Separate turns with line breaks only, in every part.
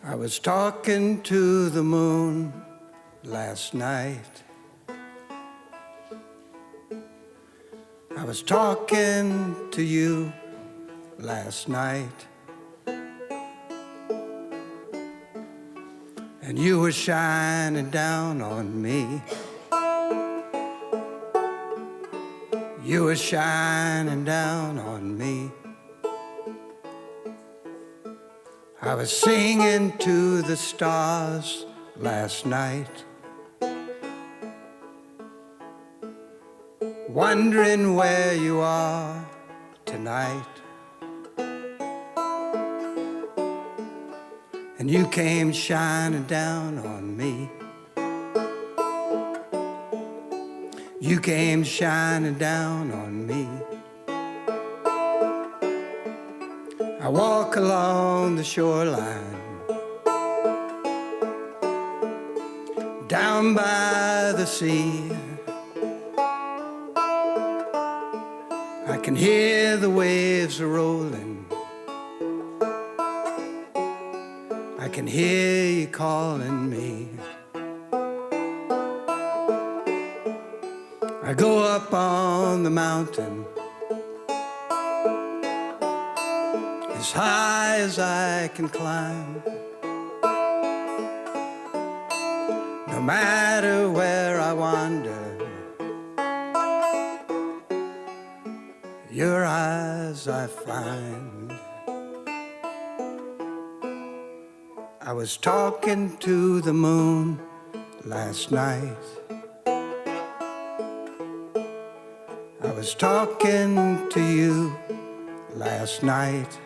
I was talking to the moon last night. I was talking to you last night. And you were shining down on me. You were shining down on me. I was singing to the stars last night, wondering where you are tonight. And you came shining down on me. You came shining down on me. I walk along the shoreline, down by the sea. I can hear the waves are rolling. I can hear you calling me. I go up on the mountain, as high as I can climb. No matter where I wander, your eyes I find. I was talking to the moon last night. I was talking to you last night.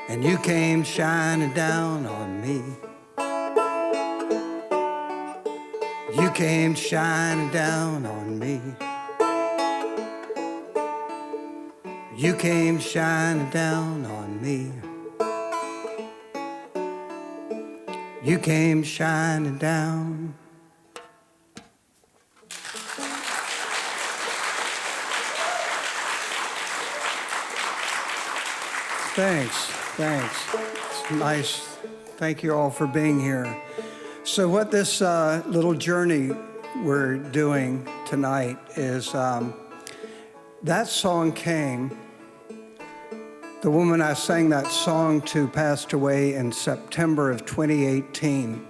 And you came shining down on me. You came shining down on me. You came shining down on me. You came shining down. Thanks. It's nice. Thank you all for being here. So what this little journey we're doing tonight is that song came. The woman I sang that song to passed away in September of 2018.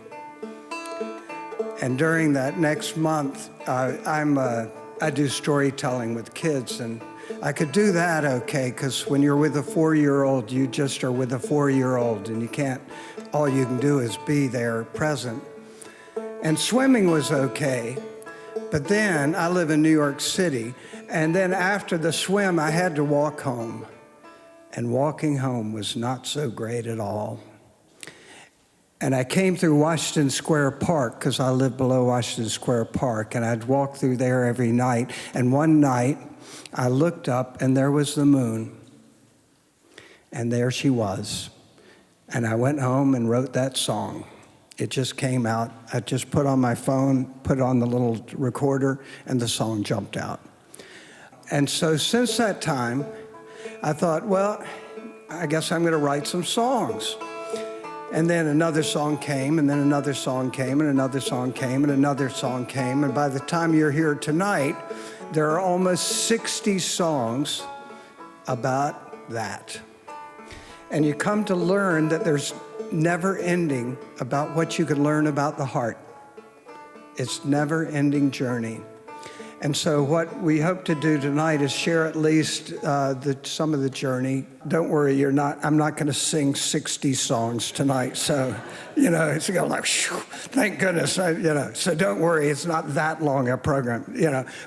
And during that next month, I do storytelling with kids, and I could do that okay, because when you're with a 4-year-old, you just are with a 4-year-old, and you can't, all you can do is be there, present. And swimming was okay, but then I live in New York City, and then after the swim, I had to walk home. And walking home was not so great at all. And I came through Washington Square Park, because I live below Washington Square Park, and I'd walk through there every night. And one night, I looked up, and there was the moon. And there she was. And I went home and wrote that song. It just came out. I just put on my phone, put on the little recorder, and the song jumped out. And so since that time, I thought, well, I guess I'm going to write some songs. And then another song came, and then another song came, and another song came, and another song came. And by the time you're here tonight, there are almost 60 songs about that. And you come to learn that there's never ending about what you can learn about the heart. It's never ending journey. And so what we hope to do tonight is share at least some of the journey. Don't worry, I'm not going to sing 60 songs tonight. So, it's going like, whew, thank goodness, so don't worry, it's not that long a program,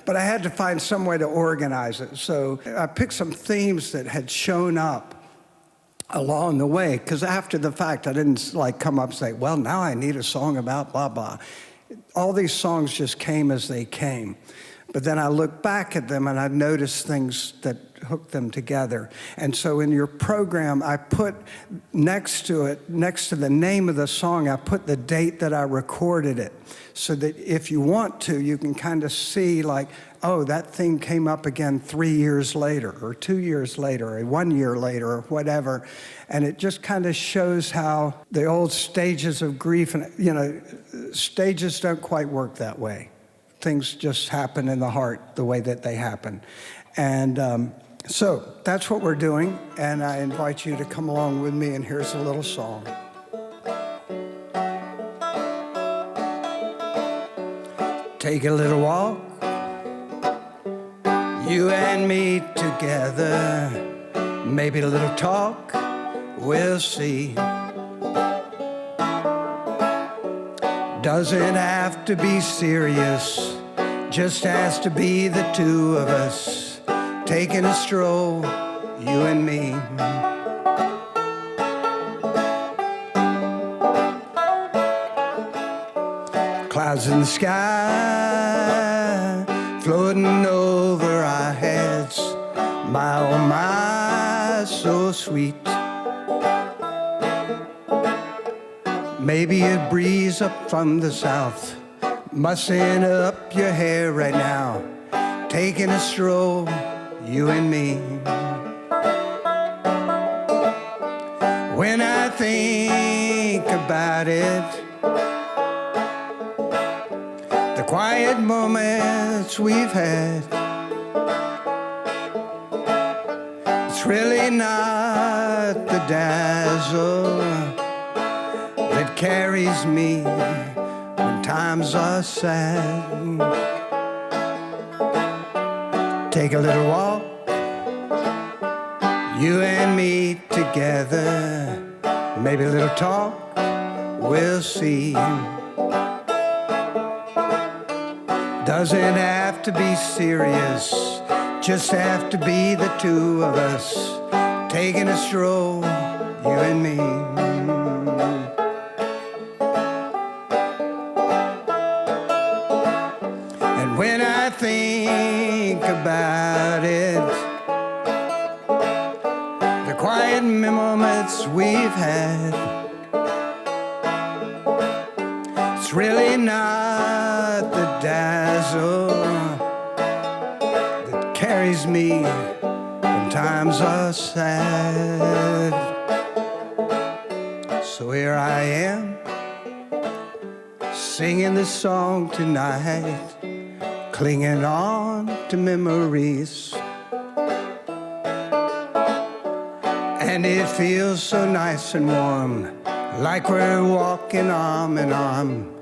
But I had to find some way to organize it. So I picked some themes that had shown up along the way, because after the fact, I didn't come up and say, well, now I need a song about blah, blah. All these songs just came as they came. But then I look back at them and I noticed things that hook them together. And so in your program, I put next to the name of the song, I put the date that I recorded it. So that if you want to, you can kind of see oh, that thing came up again 3 years later, or 2 years later, or 1 year later, or whatever. And it just kind of shows how the old stages of grief, and stages don't quite work that way. Things just happen in the heart the way that they happen. And so that's what we're doing, and I invite you to come along with me, and here's a little song. Take a little walk, you and me together, maybe a little talk, we'll see. Doesn't have to be serious, just has to be the two of us, taking a stroll, you and me. Clouds in the sky, floating over our heads, my oh my, so sweet. Maybe a breeze up from the south, mussing up your hair right now, taking a stroll, you and me. When I think about it, the quiet moments we've had, it's really not the dazzle that carries me when times are sad. Take a little walk, you and me together, maybe a little talk, we'll see. Doesn't have to be serious, just have to be the two of us, taking a stroll, you and me. And when I think about it, the quiet moments we've had, it's really not the dazzle that carries me when times are sad. So here I am, singing this song tonight, clinging on to memories. And it feels so nice and warm, like we're walking arm in arm,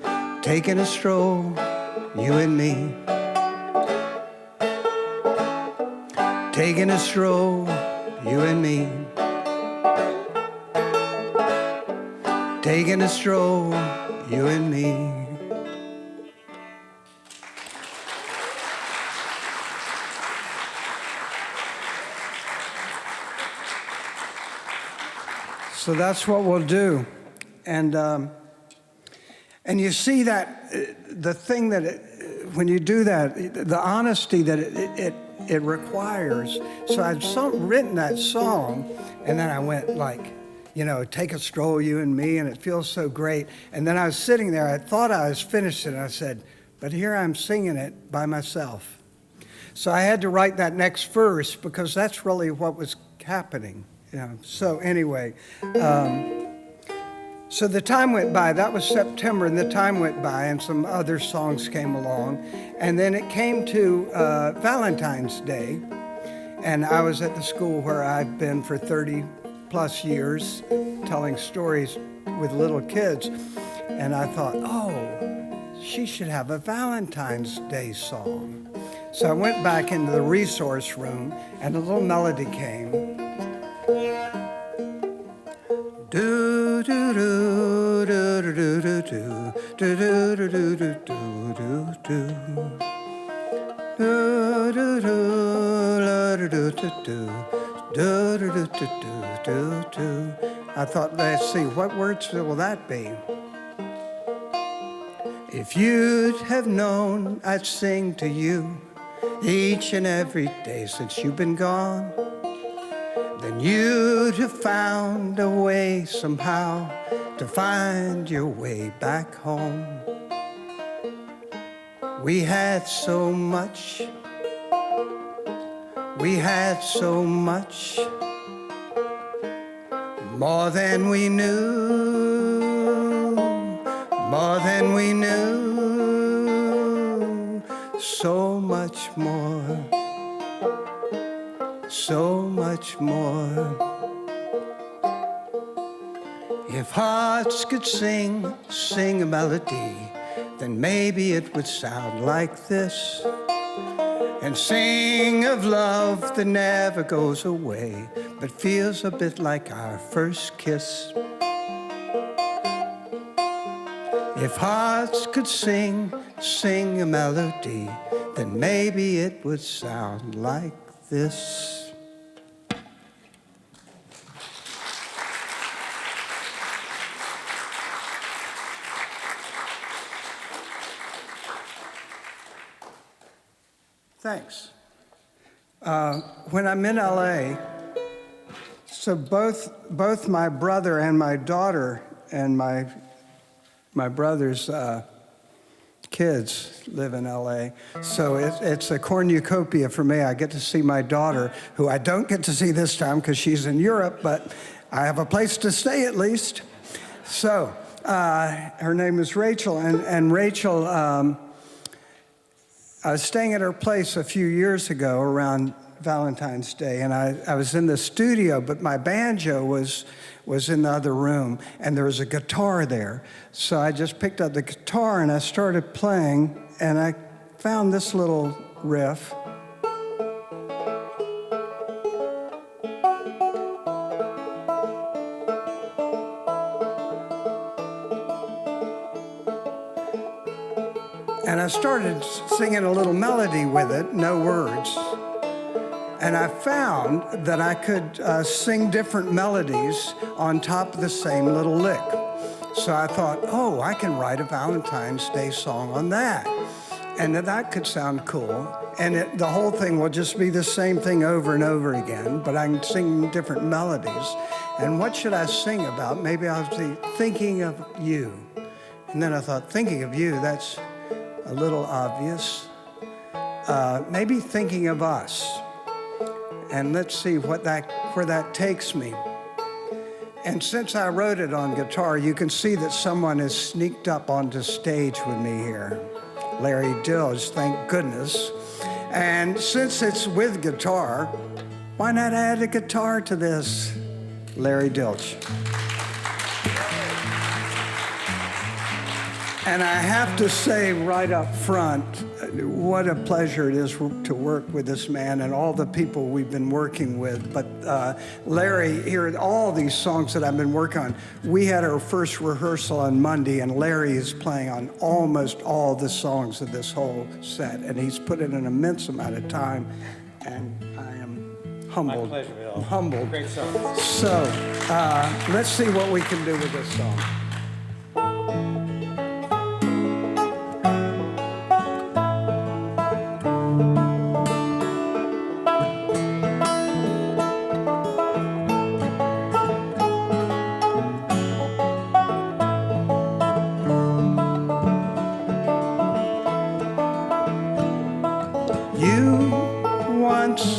taking a stroll, you and me. Taking a stroll, you and me. Taking a stroll, you and me. So that's what we'll do. And you see that the thing that when you do that, the honesty that it requires. So I'd written that song, and then I went like, take a stroll, you and me, and it feels so great. And then I was sitting there, I thought I was finished, and I said, but here I'm singing it by myself. So I had to write that next verse because that's really what was happening. So anyway, so the time went by. That was September, and the time went by, and some other songs came along. And then it came to Valentine's Day, and I was at the school where I've been for 30 plus years, telling stories with little kids. And I thought, oh, she should have a Valentine's Day song. So I went back into the resource room, and a little melody came. Do do do do do do do do do do do do do. I thought, let's see, what words will that be? If you'd have known I'd sing to you each and every day since you've been gone, then you'd have found a way somehow to find your way back home. We had so much We had so much, more than we knew, more than we knew, so much more, so much more. If hearts could sing a melody, then maybe it would sound like this. And sing of love that never goes away, but feels a bit like our first kiss. If hearts could sing a melody, then maybe it would sound like this. Thanks. When I'm in LA, so both my brother and my daughter and my brother's kids live in LA. So it's a cornucopia for me. I get to see my daughter, who I don't get to see this time because she's in Europe, but I have a place to stay at least. So her name is Rachel, and Rachel, I was staying at her place a few years ago around Valentine's Day, and I was in the studio, but my banjo was in the other room, and there was a guitar there. So I just picked up the guitar, and I started playing, and I found this little riff. And I started singing a little melody with it, no words. And I found that I could sing different melodies on top of the same little lick. So I thought, oh, I can write a Valentine's Day song on that. And that could sound cool. And the whole thing will just be the same thing over and over again, but I can sing different melodies. And what should I sing about? Maybe I'll be thinking of you. And then I thought, thinking of you, that's a little obvious. Maybe thinking of us. And let's see where that takes me. And since I wrote it on guitar, you can see that someone has sneaked up onto stage with me here. Larry Dilg, thank goodness. And since it's with guitar, why not add a guitar to this? Larry Dilg. And I have to say right up front, what a pleasure it is to work with this man and all the people we've been working with. But Larry, here, all these songs that I've been working on, we had our first rehearsal on Monday, and Larry is playing on almost all the songs of this whole set. And he's put in an immense amount of time, and I am humbled.
My pleasure, Bill.
Humbled.
Great song.
So let's see what we can do with this song. You once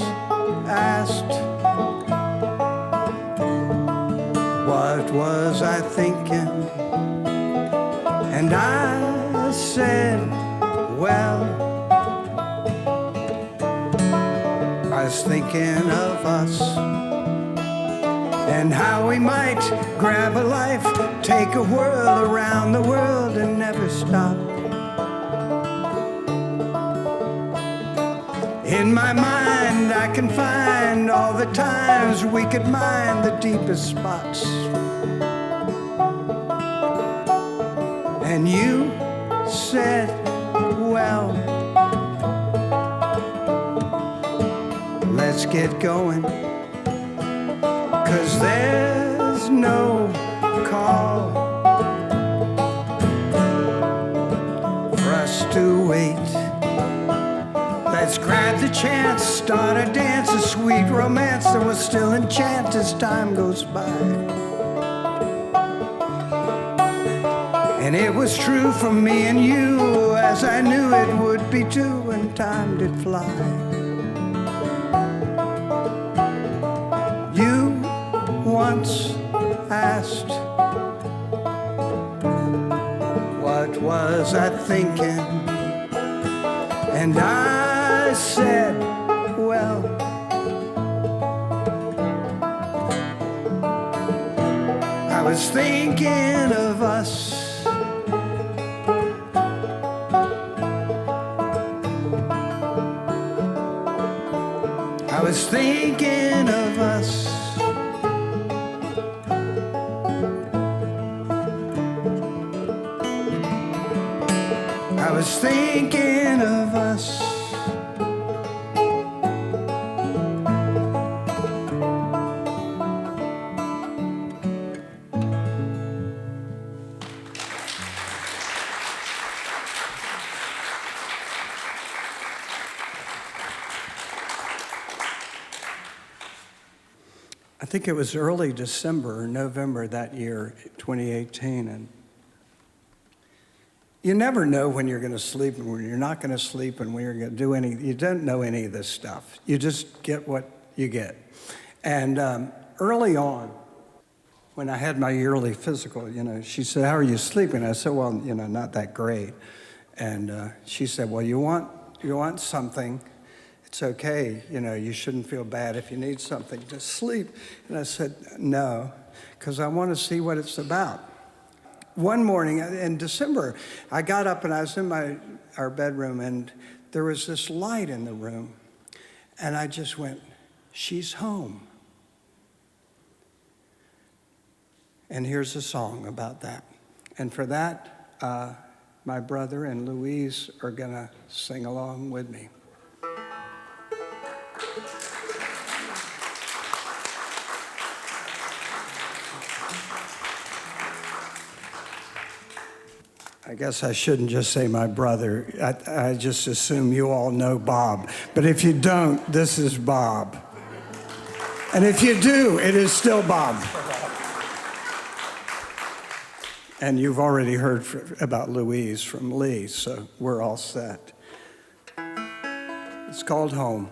asked, what was I thinking? And I said, well, I was thinking of us and how we might grab a life, take a whirl around the world and never stop. In my mind, I can find all the times we could mine the deepest spots. And you said, well, let's get going, 'cause there's no call for us to wait. Let's grab the chance, start a dance, a sweet romance that will still enchant as time goes by. And it was true for me and you, as I knew it would be too, and time did fly. once asked, what was I thinking? And I said, well, I was thinking of us. I was thinking of us. I was thinking of us. I think it was early December or November that year, 2018, and you never know when you're going to sleep and when you're not going to sleep and when you're going to do any, you don't know any of this stuff. You just get what you get. And early on, when I had my yearly physical, she said, how are you sleeping? I said, well, not that great. And she said, well, you want something. It's okay, you shouldn't feel bad if you need something to sleep. And I said, no, because I want to see what it's about. One morning in December, I got up and I was in our bedroom, and there was this light in the room. And I just went, she's home. And here's a song about that. And for that, my brother and Louise are going to sing along with me. I guess I shouldn't just say my brother. I just assume you all know Bob. But if you don't, this is Bob. And if you do, it is still Bob. And you've already heard about Louise from Lee, so we're all set. It's called Home.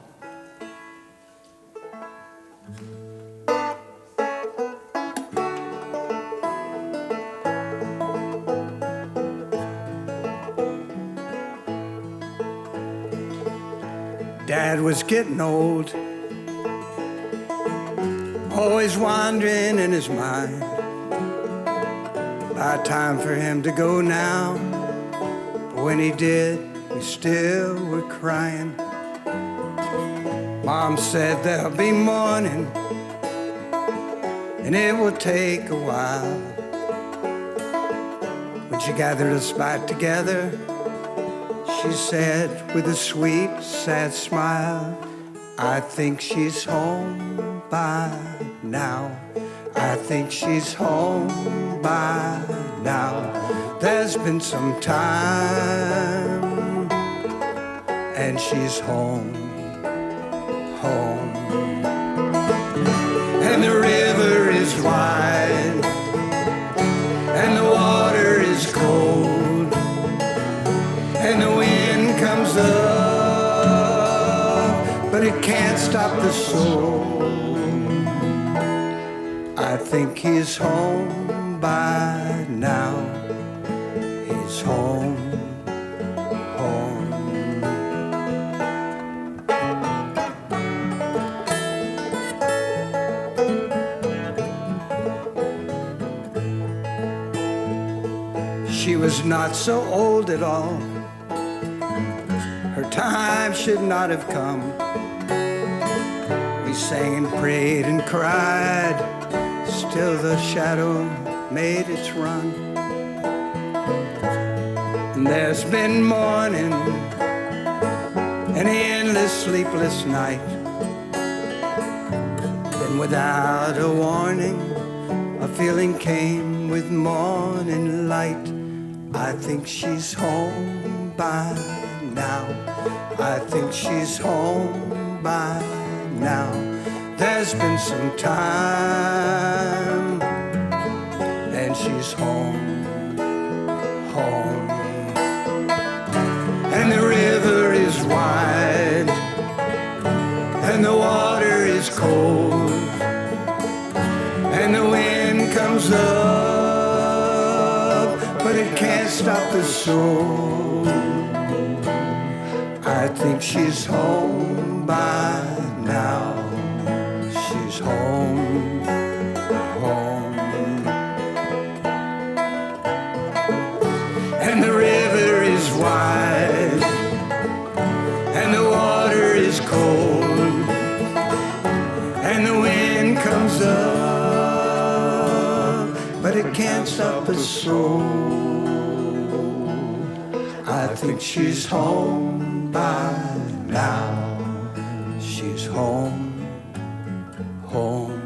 Dad was getting old, always wandering in his mind. About time for him to go now, but when he did, we still were crying. Mom said there'll be mourning, and it will take a while. When she gathered us back together, she said with a sweet, sad smile, I think she's home by now. I think she's home by now. There's been some time, and she's home, home. And the river is wide, and the water is cold, and the wind comes up, but it can't stop the soul. I think he's home by now. He's home, home. She was not so old at all. Her time should not have come. We sang and prayed and cried, still the shadow made its run. And there's been mourning, an endless sleepless night. Then without a warning, a feeling came with morning light. I think she's home by now. I think she's home by now. There's been some time, and she's home, home. And the river is wide, and the water is cold, and the but it can't stop the soul. I think she's home by now. She's home, home. And the river is wide, and the water is cold, and the wind comes up, but it can't stop the soul. I think she's home by now. She's home, home.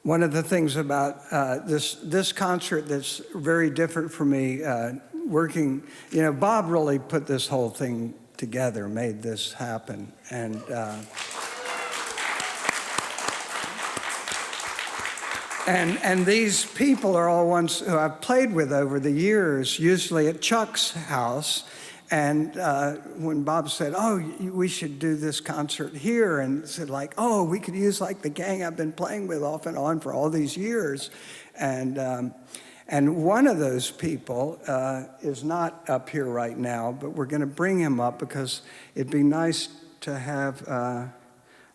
One of the things about this concert that's very different for me, working, Bob really put this whole thing together, made this happen. And these people are all ones who I've played with over the years, usually at Chuck's house. And when Bob said, oh, we should do this concert here, and said like, oh, we could use like the gang I've been playing with off and on for all these years. And one of those people is not up here right now, but we're going to bring him up because it'd be nice to have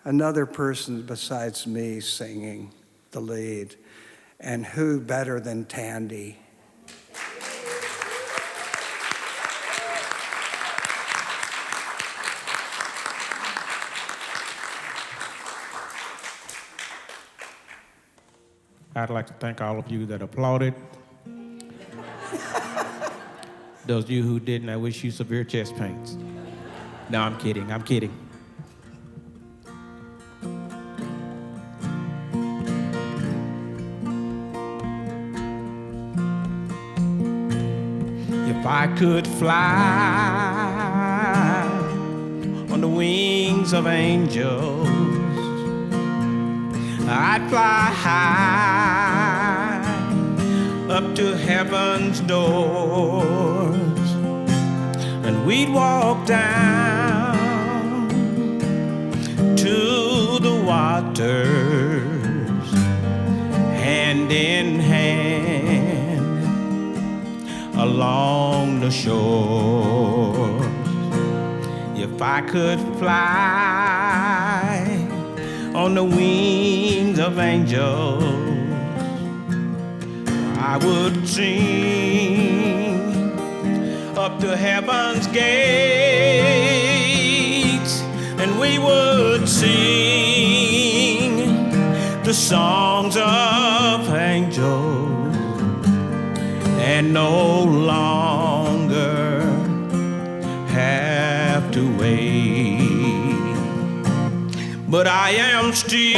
another person besides me singing the lead. And who better than Tandy?
I'd like to thank all of you that applauded. Those of you who didn't, I wish you severe chest pains. No, I'm kidding, I'm kidding. If I could fly on the wings of angels, I'd fly high up to heaven's doors, and we'd walk down to the waters, hand in hand along the shores. If I could fly on the wings of angels, I would sing up to heaven's gates, and we would sing the songs of angels, and no longer have to wait. But I am still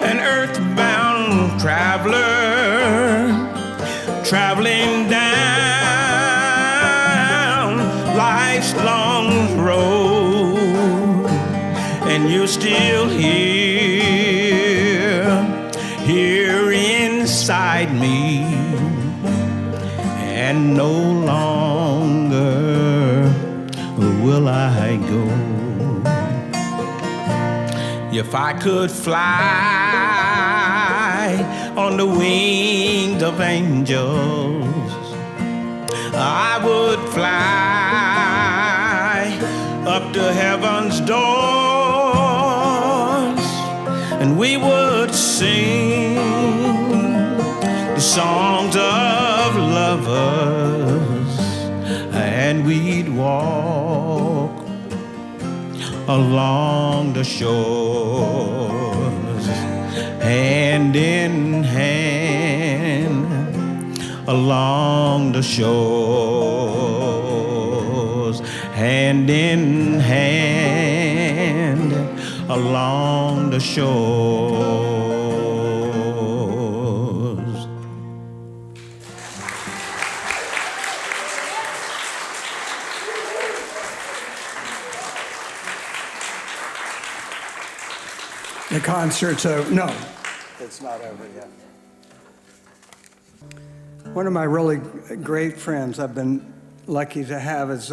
an earthbound traveler, traveling down life's long road, and you're still here inside me, and no longer will I go. If I could fly on the wings of angels, I would fly up to heaven's doors, and we would sing the songs of lovers, and we'd walk along the shores, hand in hand along the shores, hand in hand along the shores.
The concert's over. No, it's not over yet. One of my really great friends I've been lucky to have is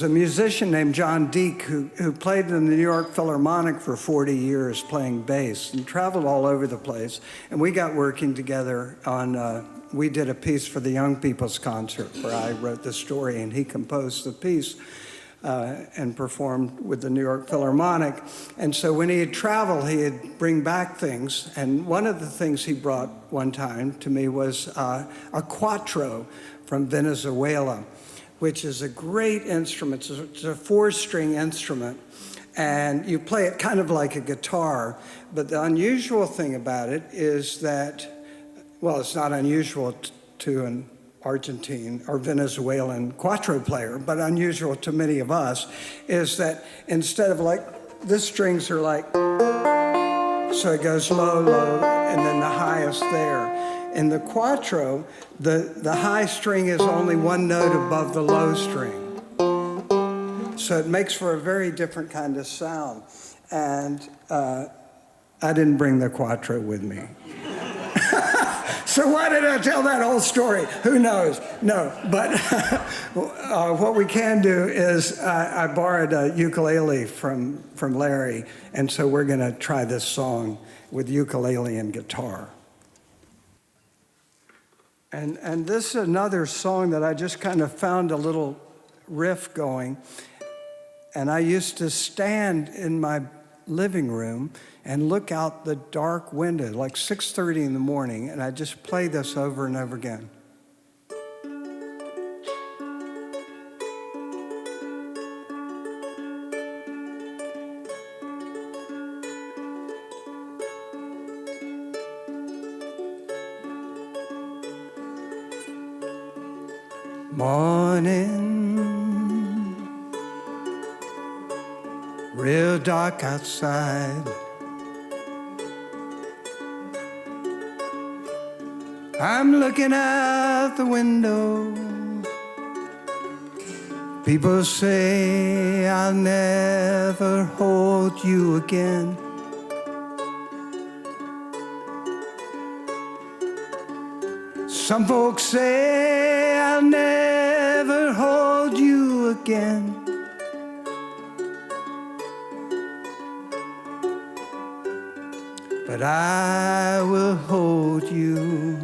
a musician named John Dilg, who played in the New York Philharmonic for 40 years playing bass and traveled all over the place. And we got working together on, we did a piece for the Young People's Concert where I wrote the story and he composed the piece and performed with the New York Philharmonic. And so when he'd travel, he'd bring back things. And one of the things he brought one time to me was a cuatro from Venezuela, which is a great instrument. It's a 4-string instrument, and you play it kind of like a guitar. But the unusual thing about it is that, well, it's not unusual to an Argentine or Venezuelan cuatro player, but unusual to many of us, is that instead of like, the strings are like, so it goes low, low, and then the highest there. In the cuatro, the high string is only one note above the low string. So it makes for a very different kind of sound. And I didn't bring the cuatro with me. So why did I tell that whole story? Who knows? No, but what we can do is I borrowed a ukulele from Larry, and so we're going to try this song with ukulele and guitar. And this is another song that I just kind of found a little riff going. And I used to stand in my living room and look out the dark window, like 6:30 in the morning, and I just play this over and over again. Morning, real dark outside. I'm looking out the window. People say I'll never hold you again. Some folks say I'll never hold you again. But I will hold you.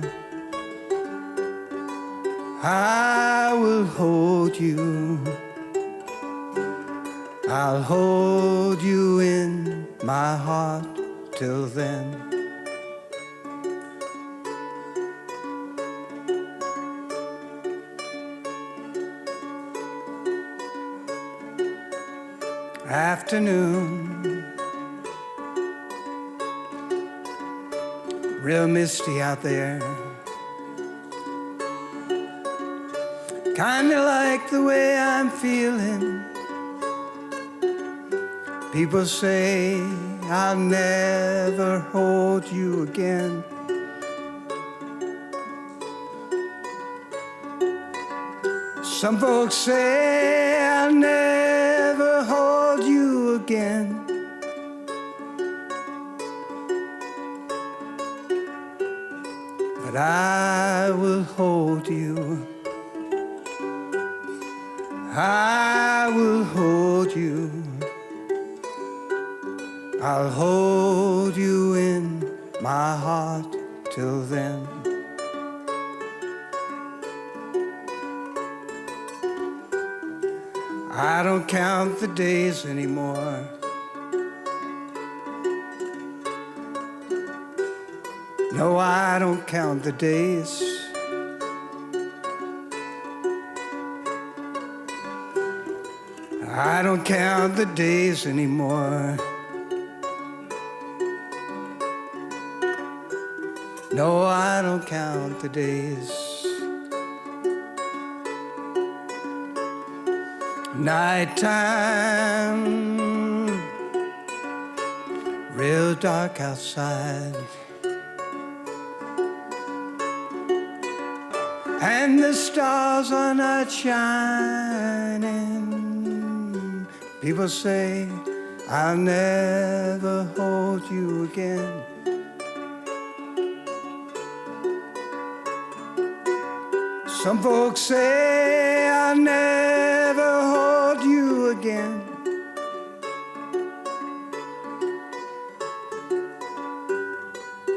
I will hold you. I'll hold you in my heart till then. Afternoon, real misty out there. Kinda like the way I'm feeling. People say I'll never hold you again. Some folks say I'll never hold you again. But I will hold you. I will hold you. I'll hold you in my heart till then. I don't count the days anymore. No, I don't count the days. I don't count the days anymore. No, I don't count the days. Nighttime, real dark outside. And the stars are not shining. People say I'll never hold you again. Some folks say I'll never hold you again.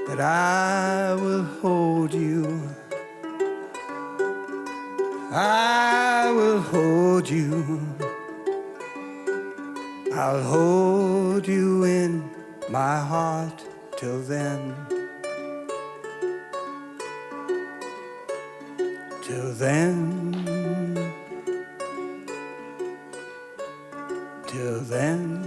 But I will hold you. I will hold you. I'll hold you in my heart till then. Till then. Till then.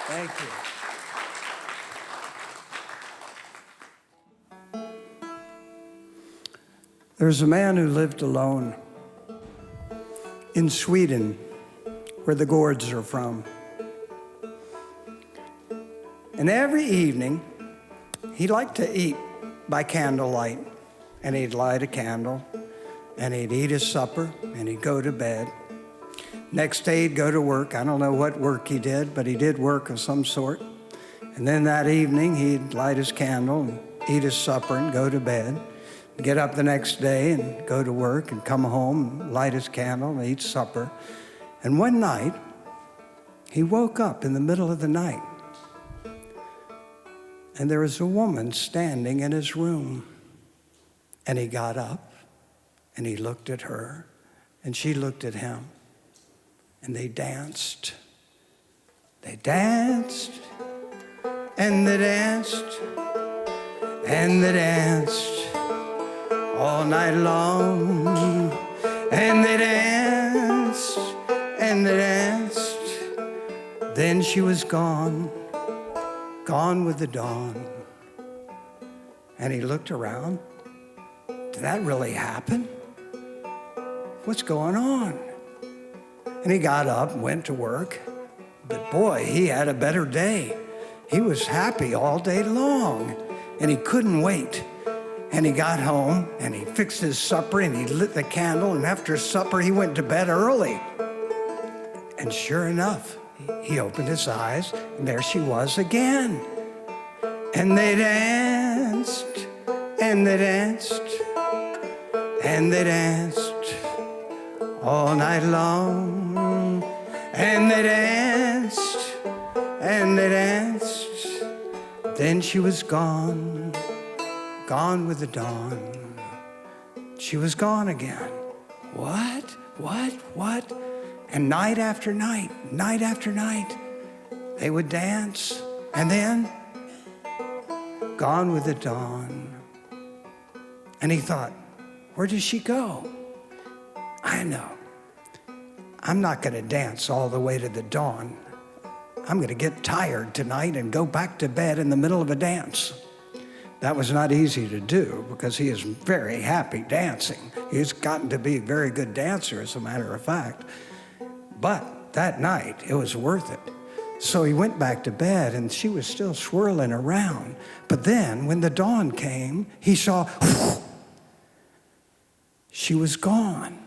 Thank you. There's a man who lived alone in Sweden, where the Gordhs are from. And every evening, he liked to eat by candlelight. And he'd light a candle, and he'd eat his supper, and he'd go to bed. Next day, he'd go to work. I don't know what work he did, but he did work of some sort. And then that evening, he'd light his candle and eat his supper and go to bed. Get up the next day and go to work and come home and light his candle and eat supper. And one night, he woke up in the middle of the night. And there was a woman standing in his room. And he got up and he looked at her and she looked at him. And they danced. They danced. And they danced. And they danced. All night long. And they danced. And they danced. Then she was gone. Gone with the dawn. And he looked around. Did that really happen? What's going on? And he got up and went to work. But boy, he had a better day. He was happy all day long. And he couldn't wait. And he got home and he fixed his supper and he lit the candle. And after supper, he went to bed early. And sure enough, he opened his eyes and there she was again. And they danced. And they danced. And they danced all night long. And they danced, and they danced. Then she was gone, gone with the dawn. She was gone again. What? And night after night, they would dance. And then, gone with the dawn. And he thought, where does she go? I know. I'm not going to dance all the way to the dawn. I'm going to get tired tonight and go back to bed in the middle of a dance. That was not easy to do because he is very happy dancing. He's gotten to be a very good dancer, as a matter of fact. But that night, it was worth it. So he went back to bed and she was still swirling around. But then when the dawn came, he saw, she was gone.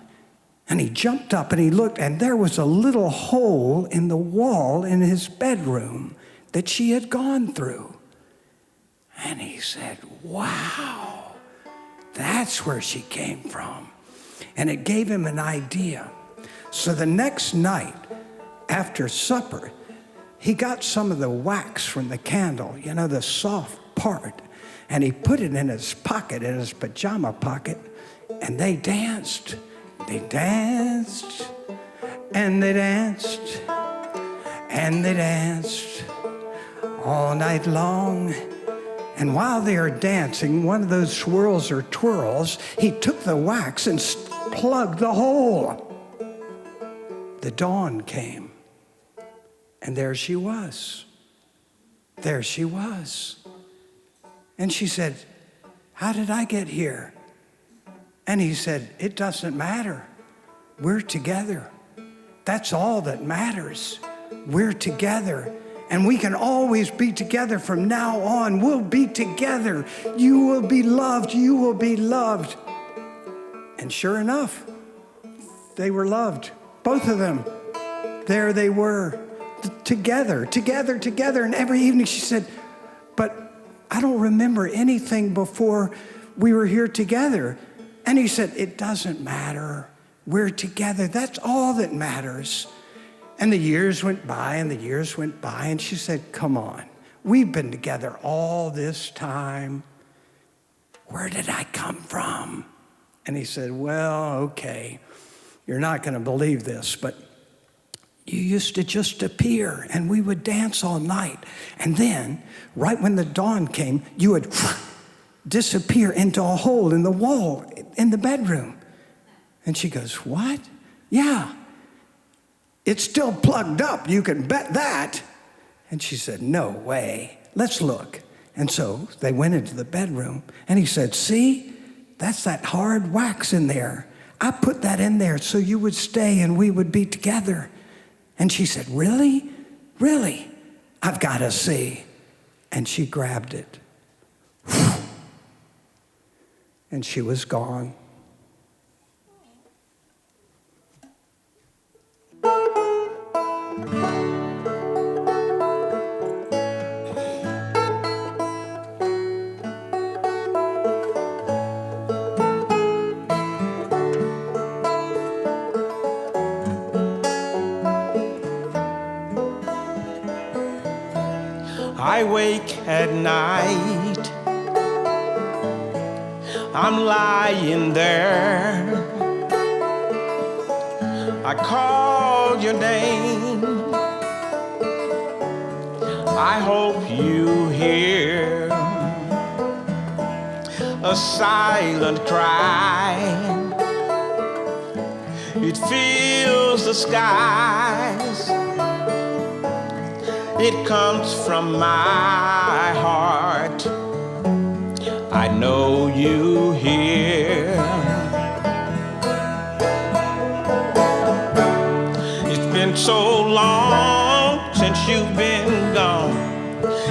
And he jumped up and he looked, and there was a little hole in the wall in his bedroom that she had gone through. And he said, wow, that's where she came from. And it gave him an idea. So the next night, after supper, he got some of the wax from the candle, you know, the soft part, and he put it in his pocket, in his pajama pocket, and they danced. They danced, and they danced, and they danced all night long. And while they are dancing, one of those swirls or twirls, he took the wax and plugged the hole. The dawn came, and there she was. There she was. And she said, how did I get here? And he said, it doesn't matter. We're together. That's all that matters. We're together. And we can always be together from now on. We'll be together. You will be loved. You will be loved. And sure enough, they were loved. Both of them. There they were, together. And every evening she said, but I don't remember anything before we were here together. And he said, it doesn't matter. We're together. That's all that matters. And the years went by and the years went by. And she said, come on. We've been together all this time. Where did I come from? And he said, well, okay. You're not going to believe this, but you used to just appear and we would dance all night. And then, right when the dawn came, you would disappear into a hole in the wall in the bedroom. And she goes, what? Yeah. It's still plugged up. You can bet that. And she said, no way. Let's look. And so they went into the bedroom and he said, see, that's that hard wax in there. I put that in there so you would stay and we would be together. And she said, really? Really? I've got to see. And she grabbed it. And she was gone.
I wake at night, I'm lying there, I call your name, I hope you hear a silent cry, it fills the skies. It comes from my heart. I know you hear. It's been so long since you've been gone.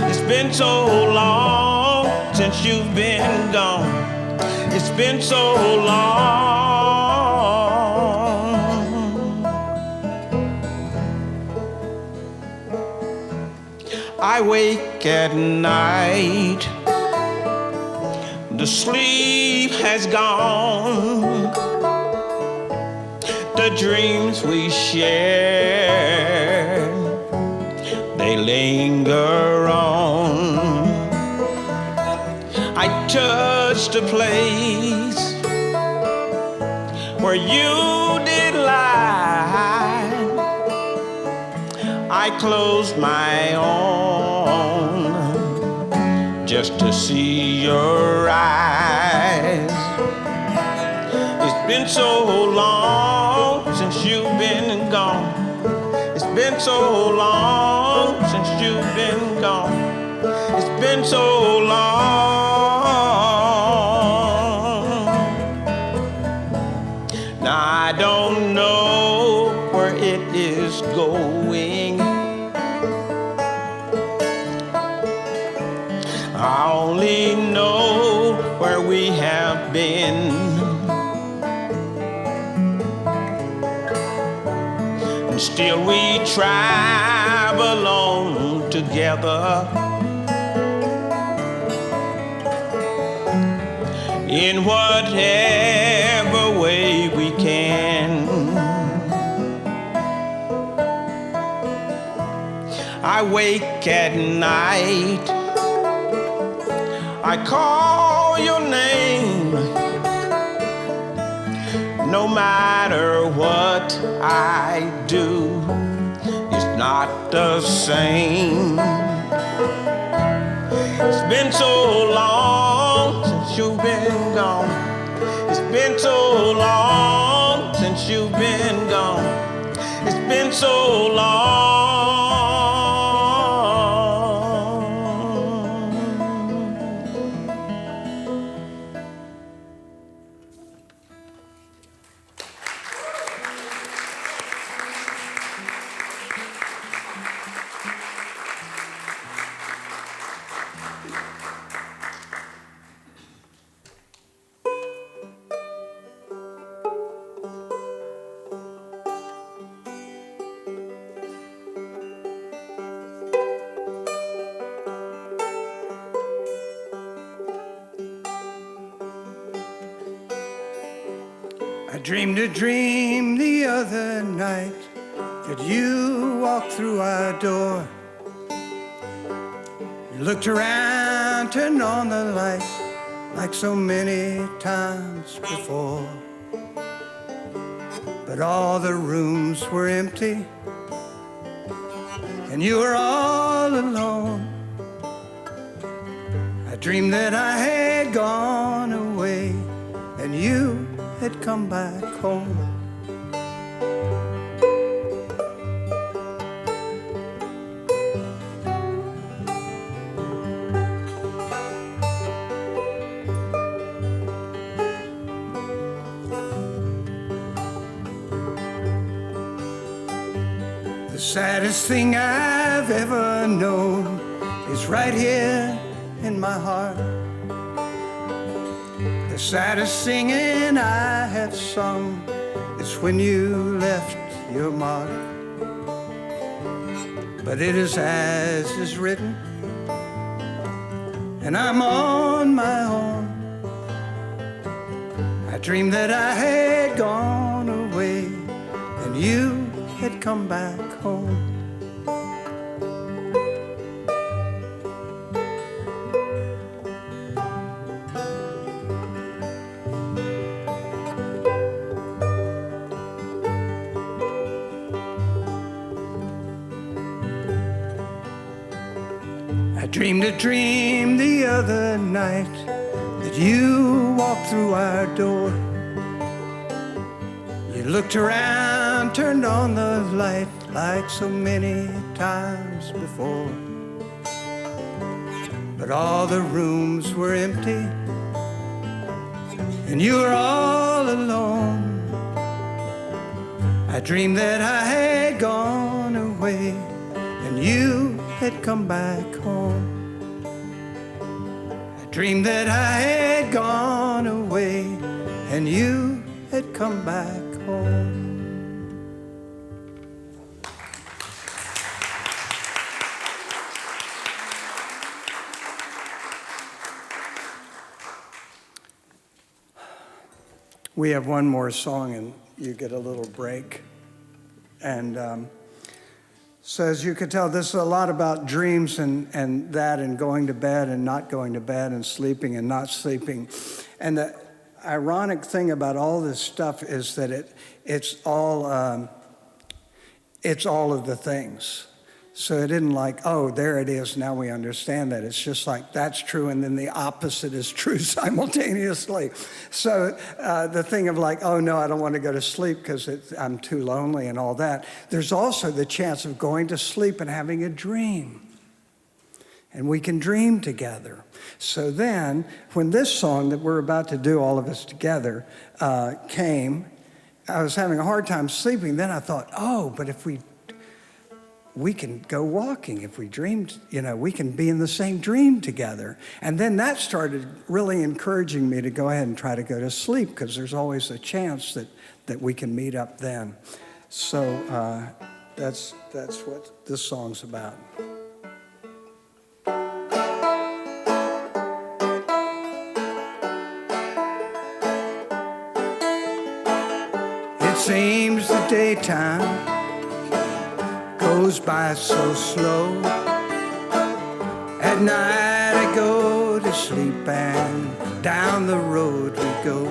It's been so long since you've been gone. It's been so long. I wake at night, the sleep has gone, the dreams we shared, they linger on. I touched a place where you did lie, I closed my own just to see your eyes. It's been so long since you've been gone. It's been so long since you've been gone. It's been so long. Now I don't know where it is going. I only know where we have been. And still we travel on together in whatever way we can. I wake at night, I call your name. No matter what I do, it's not the same. It's been so long since you've been gone. It's been so long since you've been gone. It's been so long.
dreamed a dream the other night that you walked through our door. You looked around, turned on the light like so many times before. But all the rooms were empty and you were all alone. I dreamed that I had gone away and you had come back home. The saddest thing I've ever known is right here in my heart. The saddest singing I have sung is when you left your mark. But it is as is written, and I'm on my own. I dreamed that I had gone away and you had come back home. I dreamed a dream the other night that you walked through our door. You looked around, turned on the light like so many times before. But all the rooms were empty and you were all alone. I dreamed that I had gone away and you had come back home. I dreamed that I had gone away and you had come back home. We have one more song and you get a little break. And so as you can tell, this is a lot about dreams and that and going to bed and not going to bed and sleeping and not sleeping. And the ironic thing about all this stuff is that it's all of the things. So it isn't like, oh, there it is, now we understand that. It's just like, that's true, and then the opposite is true simultaneously. So the thing of like, oh, no, I don't want to go to sleep because I'm too lonely and all that. There's also the chance of going to sleep and having a dream. And we can dream together. So then, when this song that we're about to do, all of us together, came, I was having a hard time sleeping. Then I thought, oh, but if we can go walking. If we dreamed, we can be in the same dream together. And then that started really encouraging me to go ahead and try to go to sleep, because there's always a chance that we can meet up then. So that's what this song's about. It seems the daytime goes by so slow. At night I go to sleep and down the road we go.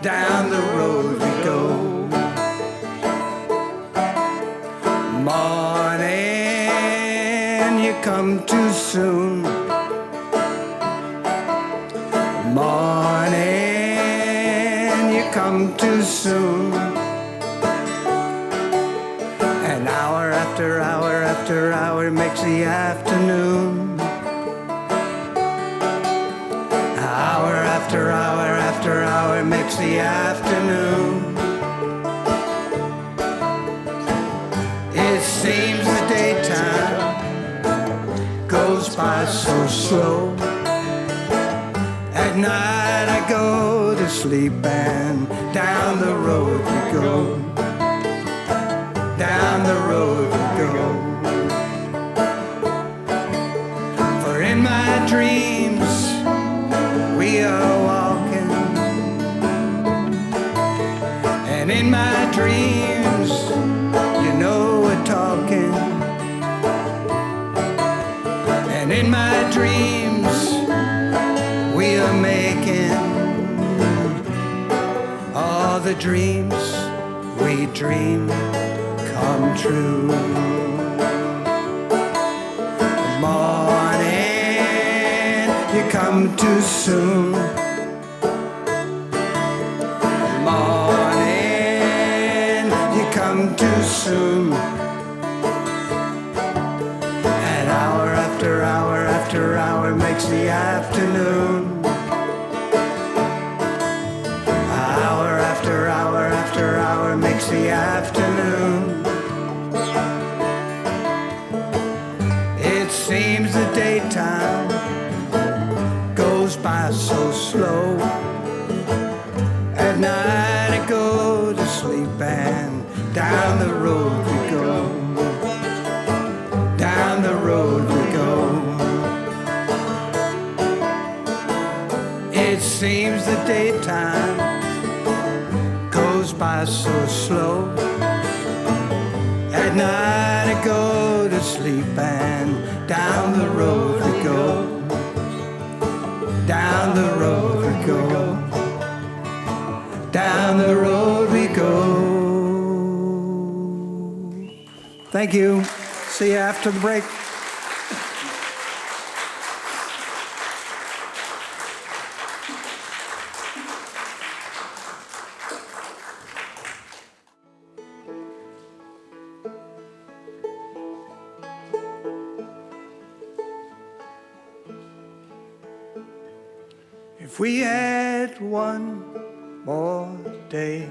Down the road we go. Morning, you come too soon. Morning, you come too soon. Hour after hour after hour makes the afternoon. Hour after hour after hour makes the afternoon. It seems the daytime goes by so slow. At night I go to sleep and down the road we go. Down the road we go. For in my dreams we are walking And in my dreams, we are making all the dreams we dream come true. Morning, you come too soon. Morning, you come too soon. And hour after hour after hour makes the afternoon. Hour after hour after hour makes the afternoon. It seems the daytime goes by so slow. At night I go to sleep and down the road we go. Down the road we go. It seems the daytime goes by so slow. At night I go to sleep and down the road we go. Down the road we go. Down the road we go. Thank you. See you after the break. If we had one more day,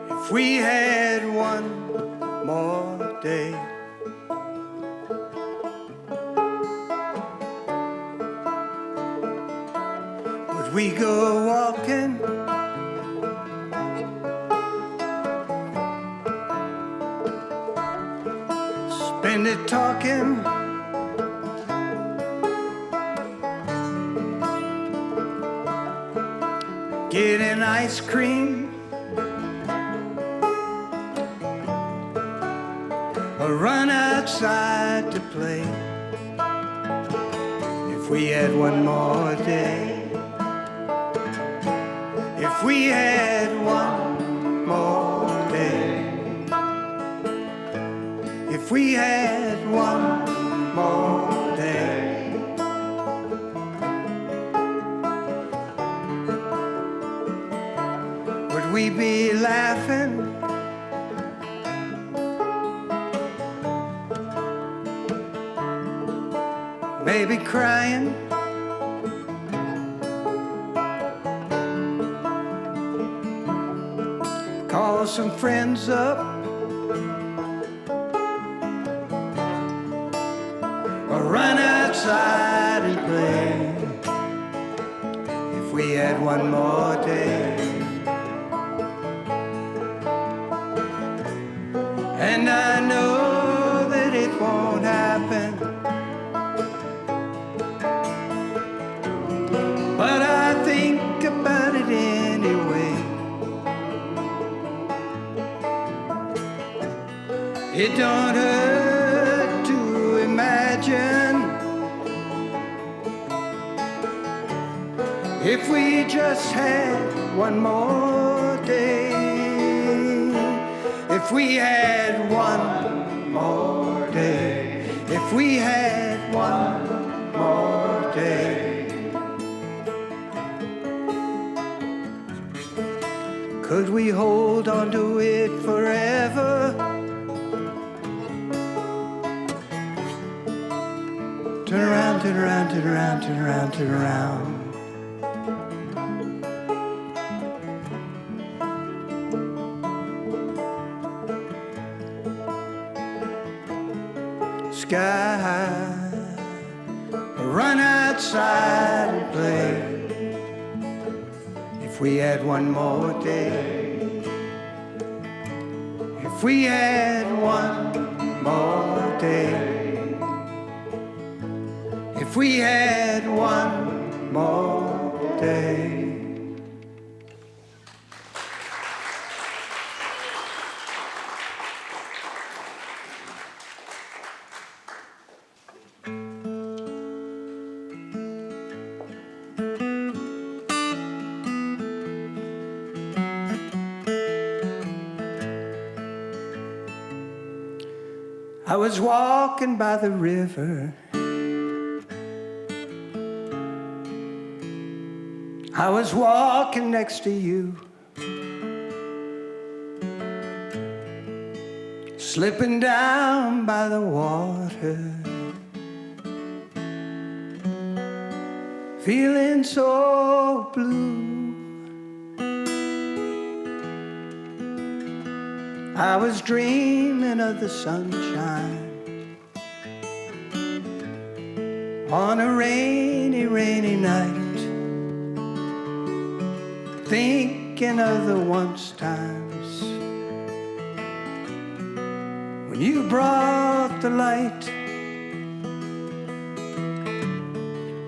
if we had one more day, would we go walking? Spend it talking? Getting ice cream, or run outside to play. If we had one more day, if we had one more day, if we had one more day. We be laughing, maybe crying, call some friends up, or run outside and play. If we had one more day. And I know that it won't happen, but I think about it anyway. It don't hurt to imagine if we just had one more day. If we had one more day, if we had one more day, could we hold on to it forever? Turn around, turn around, turn around, turn around, turn around. Sky, run outside and play. If we had one more day, if we had one more day, if we had one more day. I was walking by the river. I was walking next to you, slipping down by the water, feeling so blue. I was dreaming of the sunshine on a rainy, rainy night, thinking of the once times when you brought the light.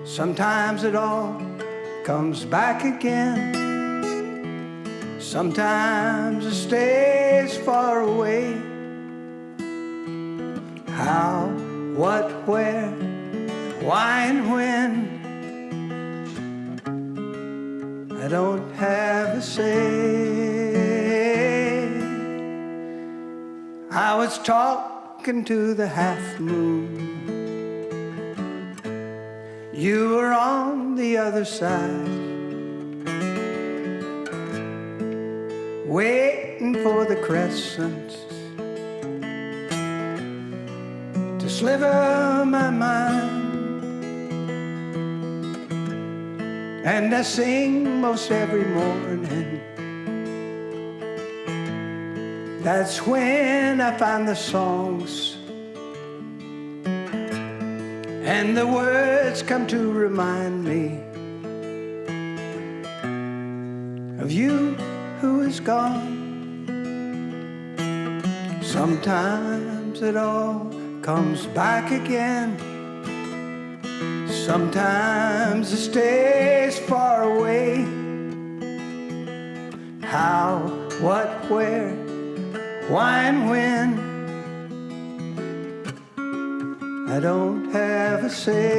Sometimes it all comes back again. Sometimes it stays far away. How, what, where, why and when, I don't have a say. I was talking to the half moon. You were on the other side, waiting for the crescent to sliver my mind. And I sing most every morning. That's when I find the songs, and the words come to remind me of you who is gone. Sometimes it all comes back again. Sometimes it stays far away. How, what, where, why and when, I don't have a say.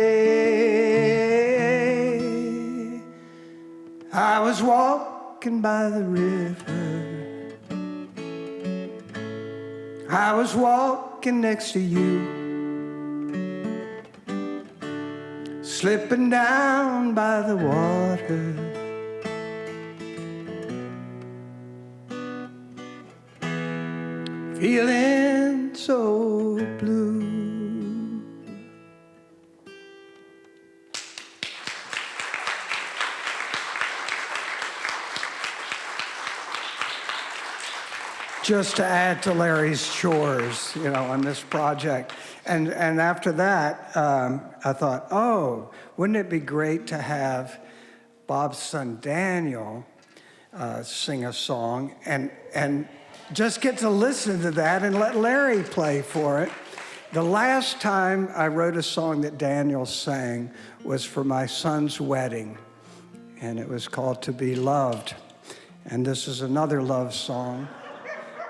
I was walking by the river. I was walking next to you, slipping down by the water, feeling so blue. Just to add to Larry's chores, on this project. And after that, I thought, oh, wouldn't it be great to have Bob's son Daniel sing a song and just get to listen to that and let Larry play for it. The last time I wrote a song that Daniel sang was for my son's wedding, and it was called To Be Loved. And this is another love song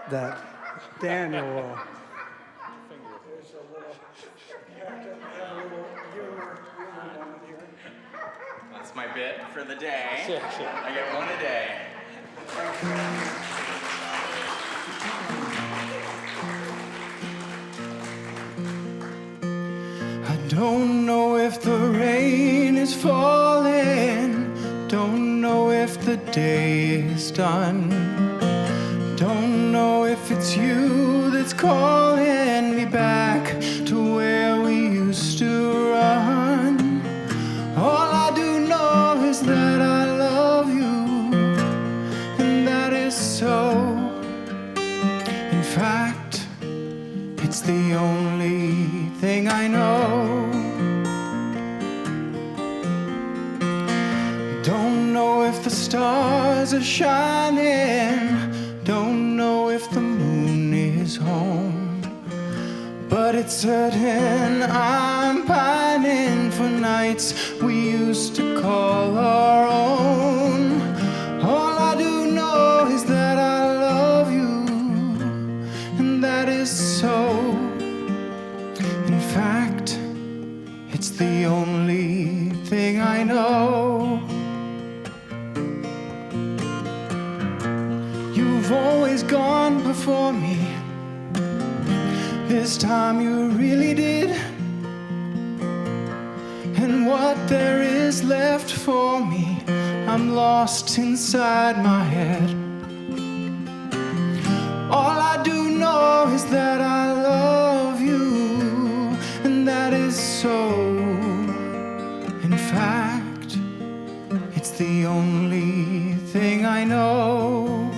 that Daniel will.
That's my bit for the day. Sure. I get one a day.
I don't know if the rain is falling. Don't know if the day is done. Don't know if it's you that's calling me back to where we used to run. All I do know is that I love you, and that is so. In fact, it's the only thing I know. Don't know if the stars are shining. Don't know if the moon is home, but it's certain I'm pining for nights we used to call our own. All I do know is that I love you, and that is so. In fact, it's the only thing I know. You've always gone before me.
this time you really did. And what there is left for me, I'm lost inside my head. All I do know is that I love you, and that is so. In fact, it's the only thing I know.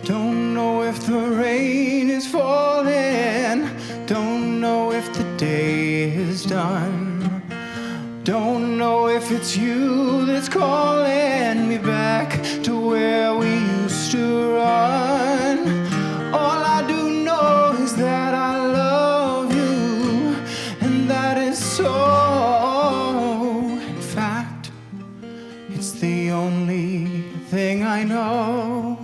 Don't know if the rain is falling, don't know if the day is done, don't know if it's you that's calling me back to where we used to run. All I do know is that I love you, and that is so. In fact, it's the only thing I know.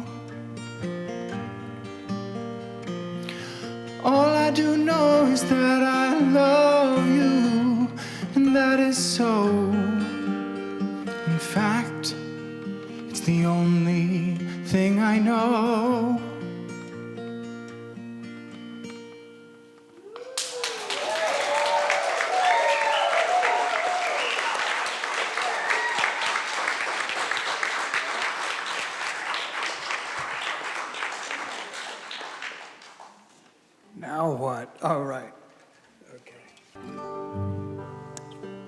All I do know is that I love you, and that is so. In fact, it's the only thing I know.
Now what? All right. Okay.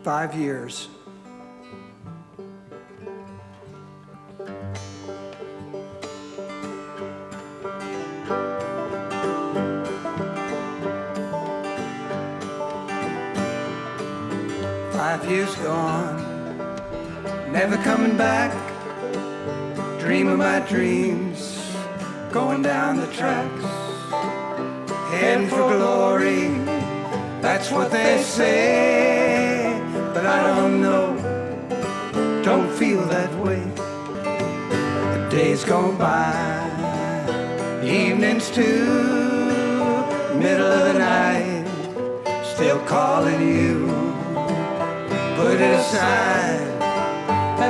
5 years.5 years gone, never coming back. Dream of my dreams, going down the tracks. Heading for glory, that's what they say. But I don't know, don't feel that way. The days go by, evenings too, middle of the night, still calling you. Put it aside,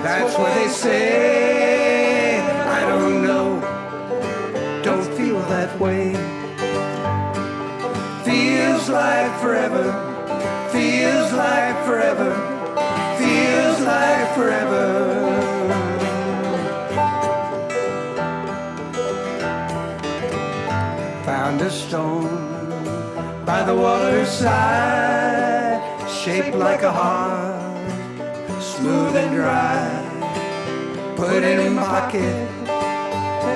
that's what they say. I don't know, don't feel that way. Feels like forever, feels like forever, feels like forever. Found a stone by the waterside, shaped like a heart, smooth and dry. Put it in my pocket,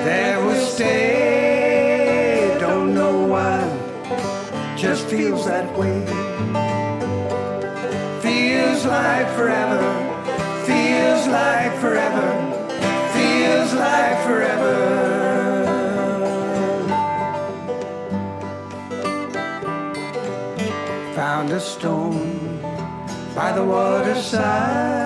there will stay. Don't know why, just feels that way. Feels like forever, feels like forever, feels like forever. Found a stone by the waterside.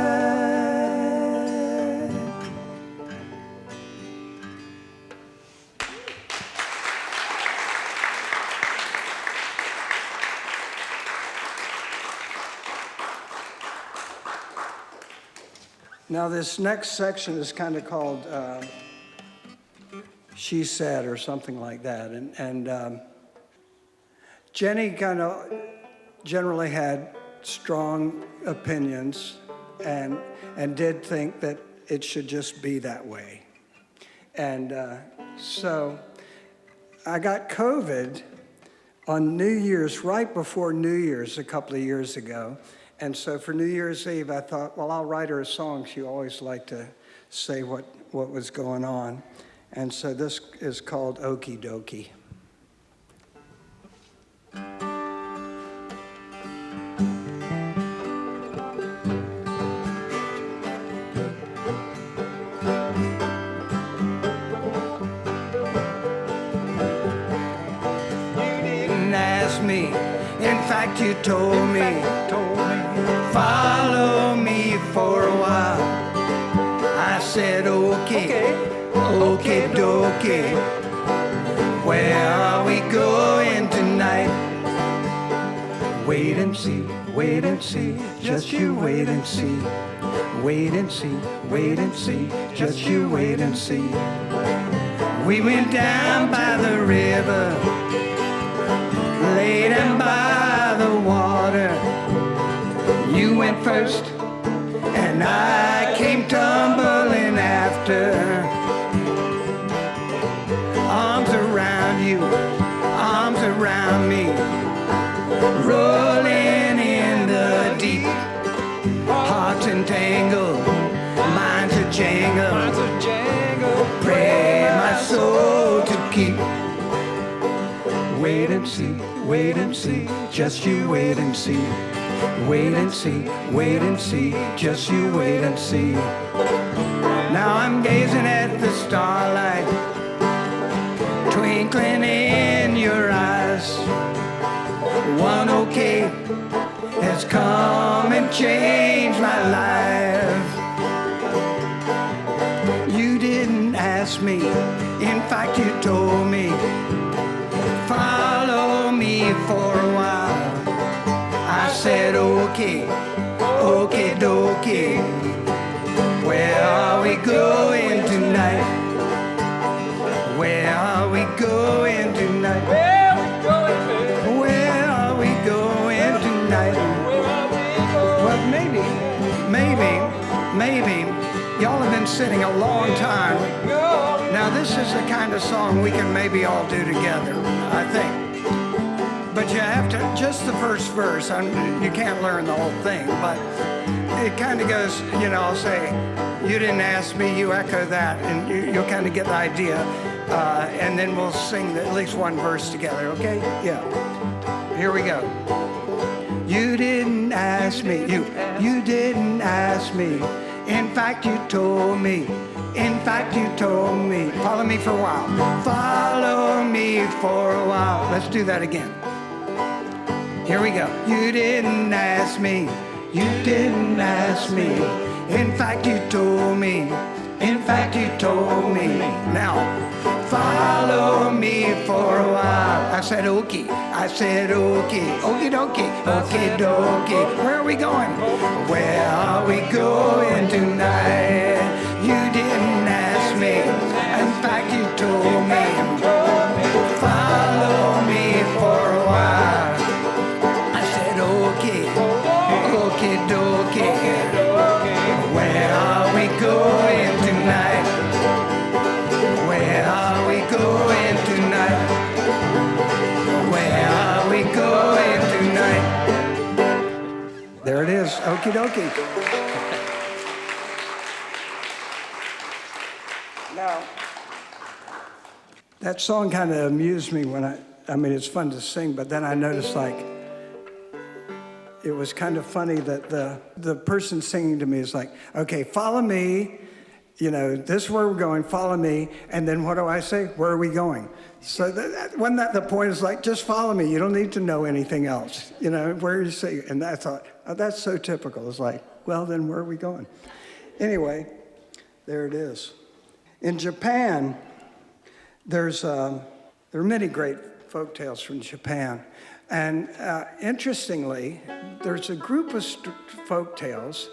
Now this next section is kind of called She Said or something like that. And Jenny kind of generally had strong opinions and did think that it should just be that way. And so I got COVID on New Year's, right before New Year's a couple of years ago. And so for New Year's Eve, I thought, well, I'll write her a song. She always liked to say what was going on. And so this is called Okie Dokie. You didn't ask me, in fact you told me. Follow me for a while. I said, okay, okie dokie. Where are we going tonight? Wait and see, just you wait and see. Wait and see, just you wait and see. We went down by the river, lay down by the water. You went first, and I came tumbling after. Arms around you, arms around me, rolling in the deep. Hearts entangled, minds a jangle. Pray my soul to keep. Wait and see, just you wait and see. Wait and see, just you wait and see. Now I'm gazing at the starlight, twinkling in your eyes. One okay has come and changed my life. You didn't ask me, in fact you told me, follow me for a while. I said okay, okie dokie. Where are we going tonight? Where are we going tonight? Where are we going, baby? Where are we going tonight? Well, maybe, y'all have been sitting a long time. Now this is the kind of song we can maybe all do together, I think. But you have to, just the first verse, you can't learn the whole thing, but it kind of goes, you know, I'll say, you didn't ask me, you echo that, and you'll kind of get the idea. And then we'll sing at least one verse together, okay? Yeah. Here we go. You didn't ask me, you didn't ask me. In fact, you told me. In fact, you told me. Follow me for a while. Follow me for a while. Let's do that again. Here we go. You didn't ask me. You didn't ask me. In fact, you told me. In fact, you told me. Now, follow me for a while. I said, okay. I said, okay. Okie dokie. Okie dokie. Where are we going? Where are we going tonight? You didn't ask me. In fact, you told me. Follow me for a while. I said, okay. Okie dokie. Where are we going tonight? Where are we going tonight? Where are we going tonight? There it is. Okie dokie. Now, that song kind of amused me when I mean, it's fun to sing, but then I noticed, like, it was kind of funny that the person singing to me is like, okay, follow me, you know, this is where we're going, follow me, and then what do I say? Where are we going? So wasn't that the point? Is like, just follow me, you don't need to know anything else, you know, where you say, and I thought, oh, that's so typical. It's like, well, then where are we going? Anyway, there it is. In Japan, there are many great folk tales from Japan. And interestingly, there's a group of folk tales,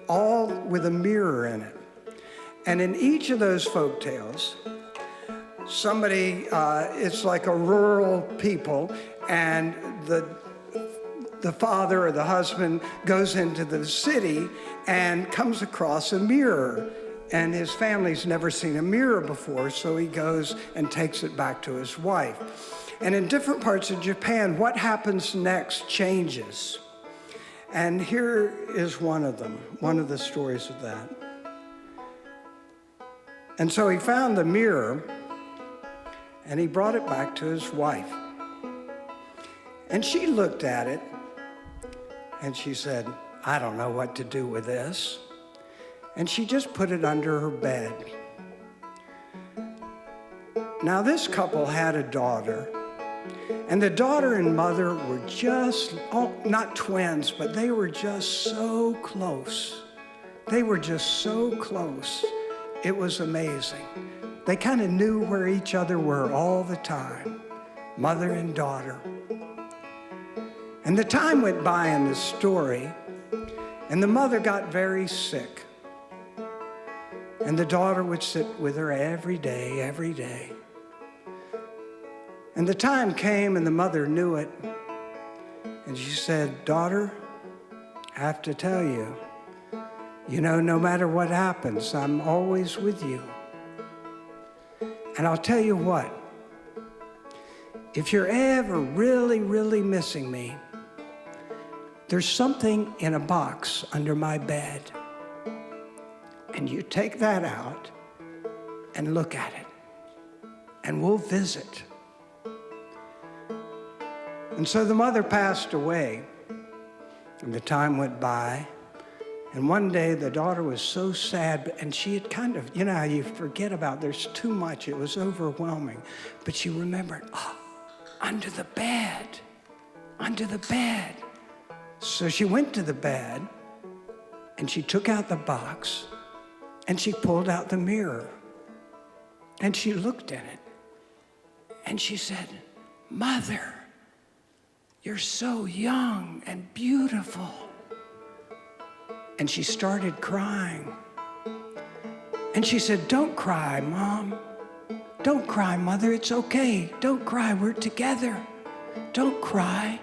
all with a mirror in it. And in each of those folk tales, somebody, it's like a rural people, and the father or the husband goes into the city and comes across a mirror. And his family's never seen a mirror before, so he goes and takes it back to his wife. And in different parts of Japan, what happens next changes. And here is one of them, one of the stories of that. And so he found the mirror, and he brought it back to his wife. And she looked at it, and she said, I don't know what to do with this. And she just put it under her bed. Now, this couple had a daughter, and the daughter and mother were just, not twins, but they were just so close. They were just so close. It was amazing. They kind of knew where each other were all the time, mother and daughter. And the time went by in the story, and the mother got very sick. And the daughter would sit with her every day, And the time came and the mother knew it. And she said, daughter, I have to tell you, no matter what happens, I'm always with you. And I'll tell you what, if you're ever really, really missing me, there's something in a box under my bed. And you take that out and look at it, and we'll visit. And so the mother passed away, and the time went by. And one day the daughter was so sad, and she had kind of, how you forget about, there's too much, it was overwhelming. But she remembered, under the bed. So she went to the bed, and she took out the box, and she pulled out the mirror, and she looked at it, and she said, Mother, you're so young and beautiful. And she started crying. And she said, don't cry, Mom. Don't cry, Mother, it's okay. Don't cry, we're together. Don't cry.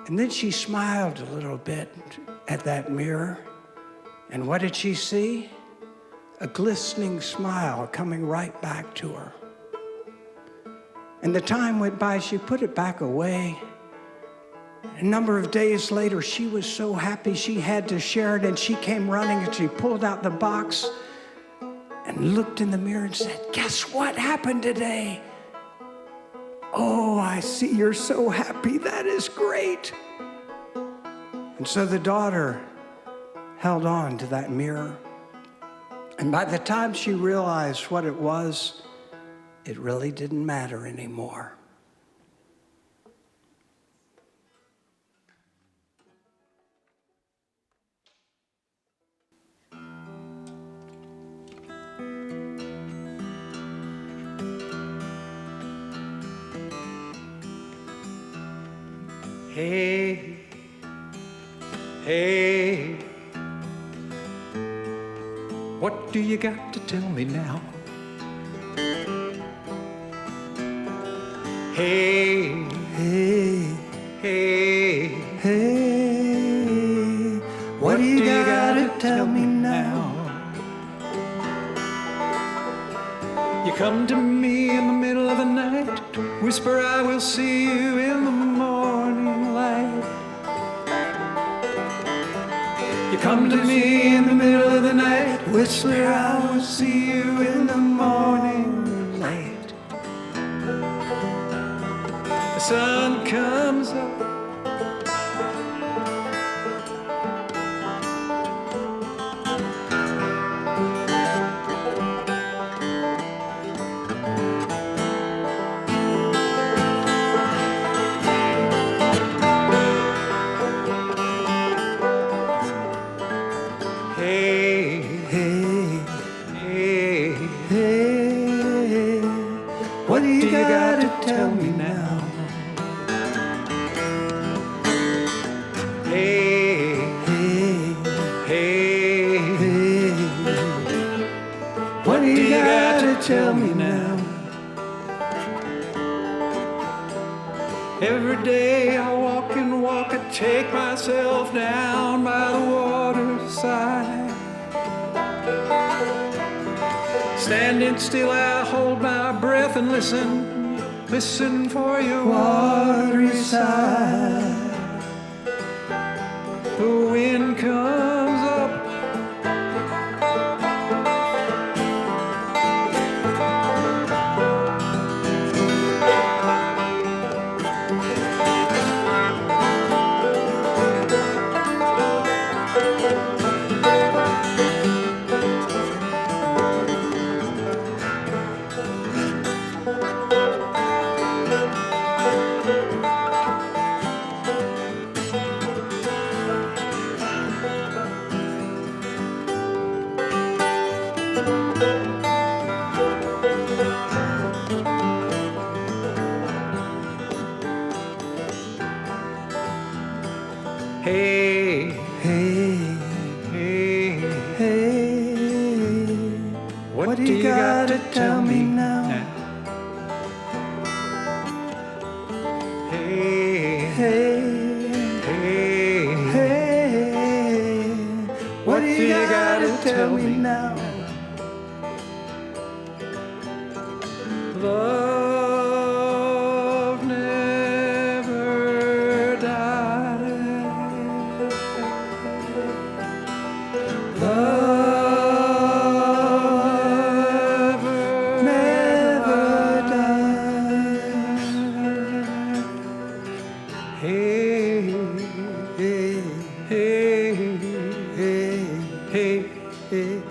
And then she smiled a little bit at that mirror. And what did she see? A glistening smile coming right back to her. And the time went by, she put it back away. A number of days later, she was so happy she had to share it, and she came running and she pulled out the box and looked in the mirror and said, guess what happened today? Oh, I see you're so happy. That is great. And so the daughter held on to that mirror. And by the time she realized what it was, it really didn't matter anymore. Hey, hey, what do you got to tell me now? Hey, hey, hey, hey, what do you got to tell me now? You come to me in the middle of the night, whisper I will see you in the morning light. You come to me in the middle of the night, whisper I will see you in the morning light. The sun comes up, tell me now. Hey, hey, hey, hey, what do you got to tell me now? Every day I walk and walk, I take myself down by the waterside. Standing still, I hold my breath and listen for your watery side. The wind comes up, hey, hey, hey, hey, what do you got to tell me now? Hey,
Hey,
hey, what do you gotta tell me now? Love never dies. Love never dies. Hey, hey, hey, hey, hey, hey.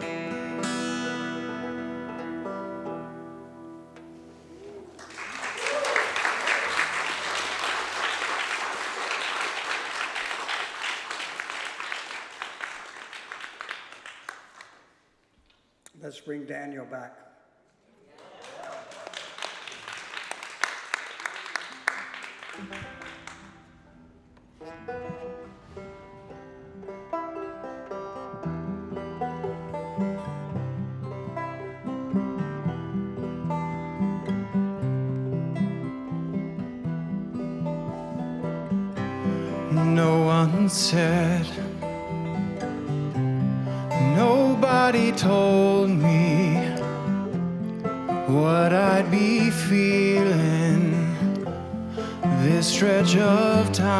Let's bring Daniel back.
no one said, nobody told me what I'd be feeling this stretch of time.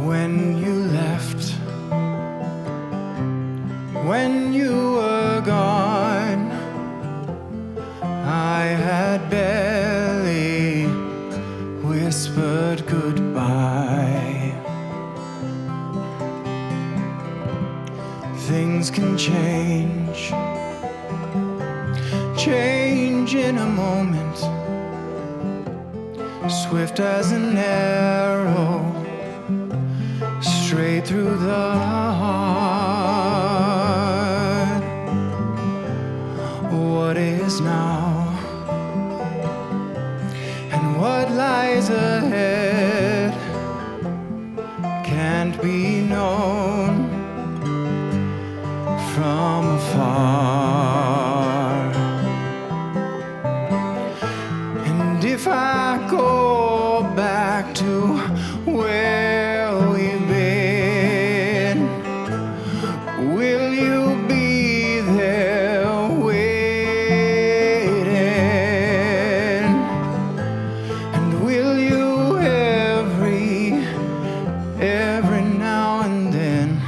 When you left, when you were gone, I had barely whispered goodbye. Things can change, change in a moment, swift as an arrow, straight through the heart. What is now, and what lies ahead, can't be known from afar. And if I go back to where we've been, will you be there waiting? And will you every now and then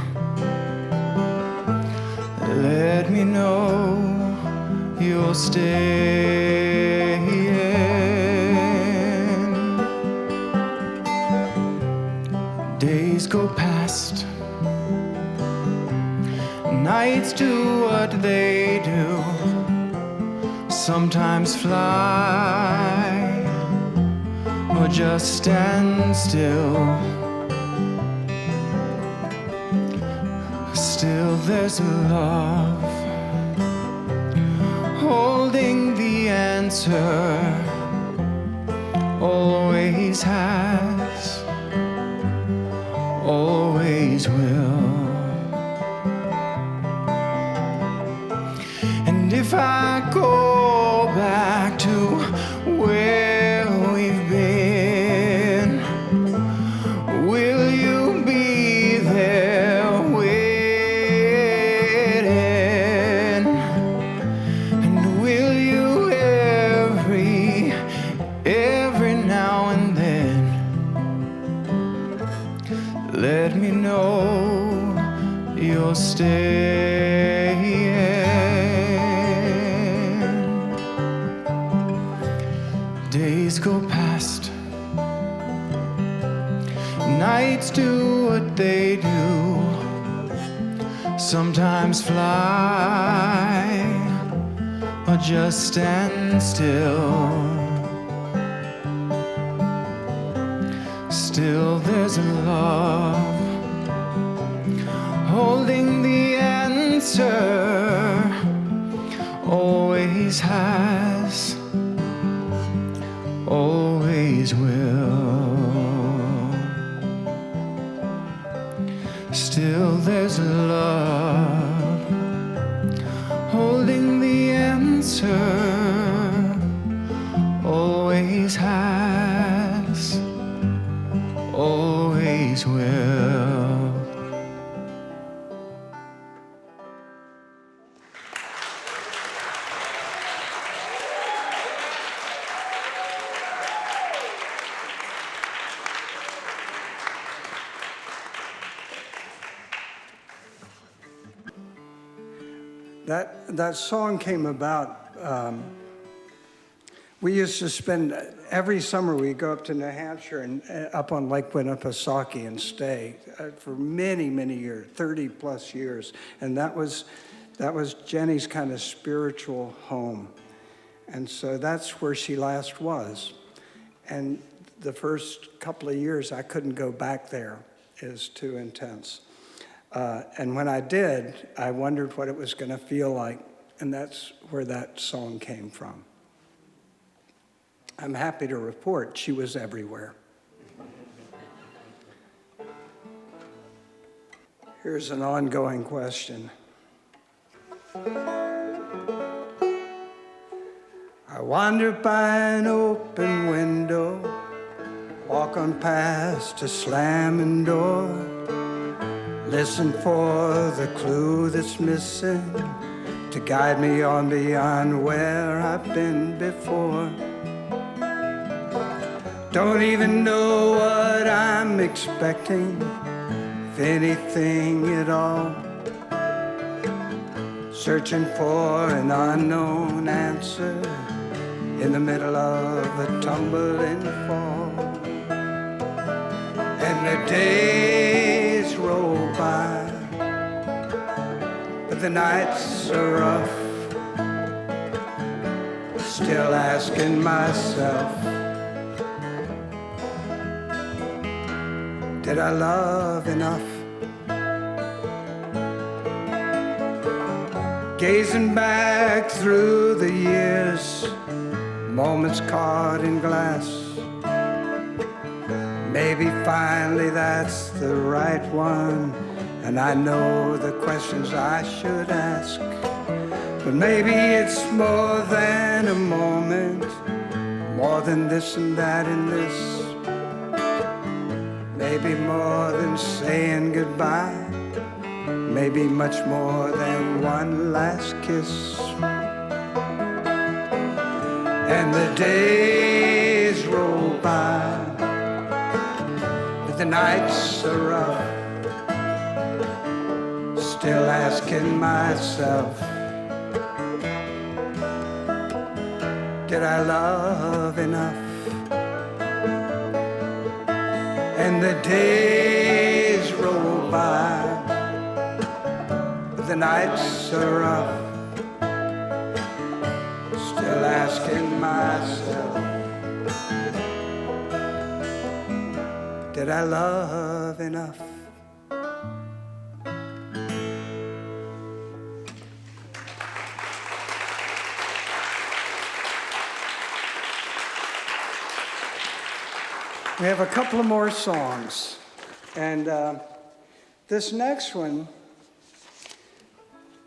let me know you're staying? Days go past, nights do what they do, sometimes fly or just stand still. Still there's love holding the answer, always has, always will. And if I go back to where we've been, will you be there waiting? And will you every now and then let me know you're staying? Days go past, nights do what they do, sometimes fly or just stand still. Still there's a love holding the answer, always has, always will. Still there's a love holding the answer, always
That song came about. We used to spend every summer. We'd go up to New Hampshire and up on Lake Winnipesaukee and stay for many, many years, 30 plus years, and that was Jenny's kind of spiritual home, and so that's where she last was. And the first couple of years, I couldn't go back there. It was too intense. And when I did, I wondered what it was going to feel like, and that's where that song came from. I'm happy to report she was everywhere. Here's an ongoing question. I wander by an open window, walking past a slamming door, listen for the clue that's missing to guide me on beyond where I've been before. Don't even know what I'm expecting, if anything at all. Searching for an unknown answer in the middle of a tumbling fall. And the days roll by, but the nights are rough. Still asking myself, did I love enough? Gazing back through the years, moments caught in glass. Maybe finally that's the right one, and I know the questions I should ask. But maybe it's more than a moment, more than this and that and this. Maybe more than saying goodbye, maybe much more than one last kiss. And the days roll by, but the nights are rough. Still asking myself, did I love enough? And the days roll by, but the nights are rough. Still asking myself, did I love enough? We have a couple of more songs, and this next one,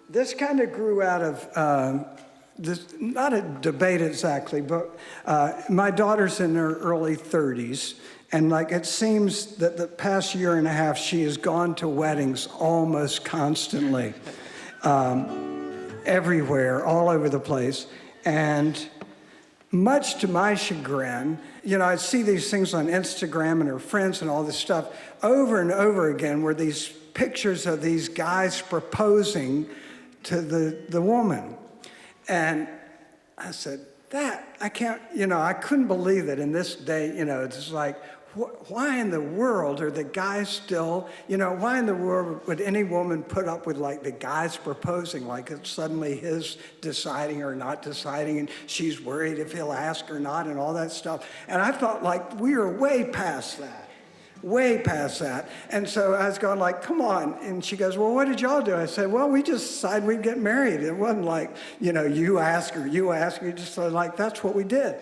this kind of grew out of this, not a debate exactly, but my daughter's in her early 30s, and like it seems that the past year and a half she has gone to weddings almost constantly, everywhere, all over the place, and much to my chagrin, you know, I see these things on Instagram and her friends and all this stuff over and over again where these pictures of these guys proposing to the woman. And I said, I can't, you know, I couldn't believe that in this day, you know, it's like, why in the world are the guys still, you know, why in the world would any woman put up with like the guys proposing, like it's suddenly his deciding or not deciding, and she's worried if he'll ask or not and all that stuff. And I thought like we were way past that. And so I was going like, come on. And she goes, well, what did y'all do? I said, well, we just decided we'd get married. It wasn't like, you know, you ask or you ask. We just like, that's what we did.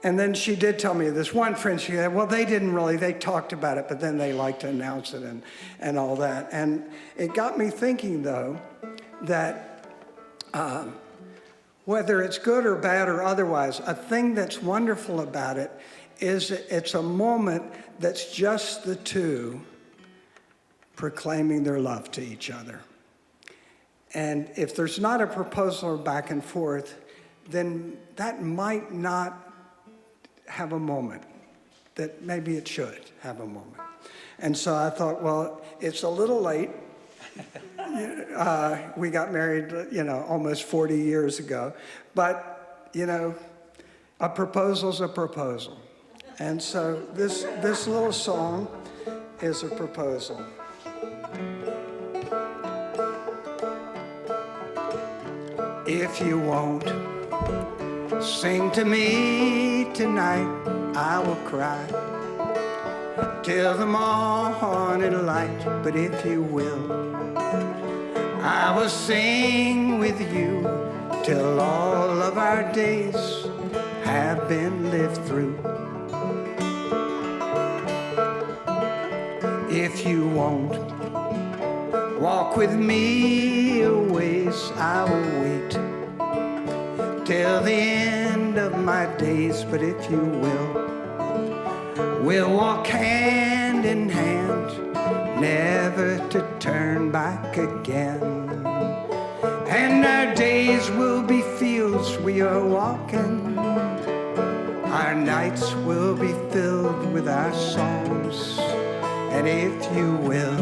And then she did tell me, this one friend, she said, well, they didn't really, they talked about it, but then they like to announce it and all that. And it got me thinking, though, that whether it's good or bad or otherwise, a thing that's wonderful about it is it's a moment that's just the two proclaiming their love to each other. And if there's not a proposal or back and forth, then that might not have a moment, that maybe it should have a moment. And so I thought, well, it's a little late, We got married, almost 40 years ago. But, a proposal's a proposal. And so this little song is a proposal. If you won't sing to me tonight, I will cry till the morning light. But if you will, I will sing with you till all of our days have been lived through. If you won't walk with me a ways, I will wait till the end of my days. But if you will, we'll walk hand in hand, never to turn back again. And our days will be fields we are walking, our nights will be filled with our songs. And if you will,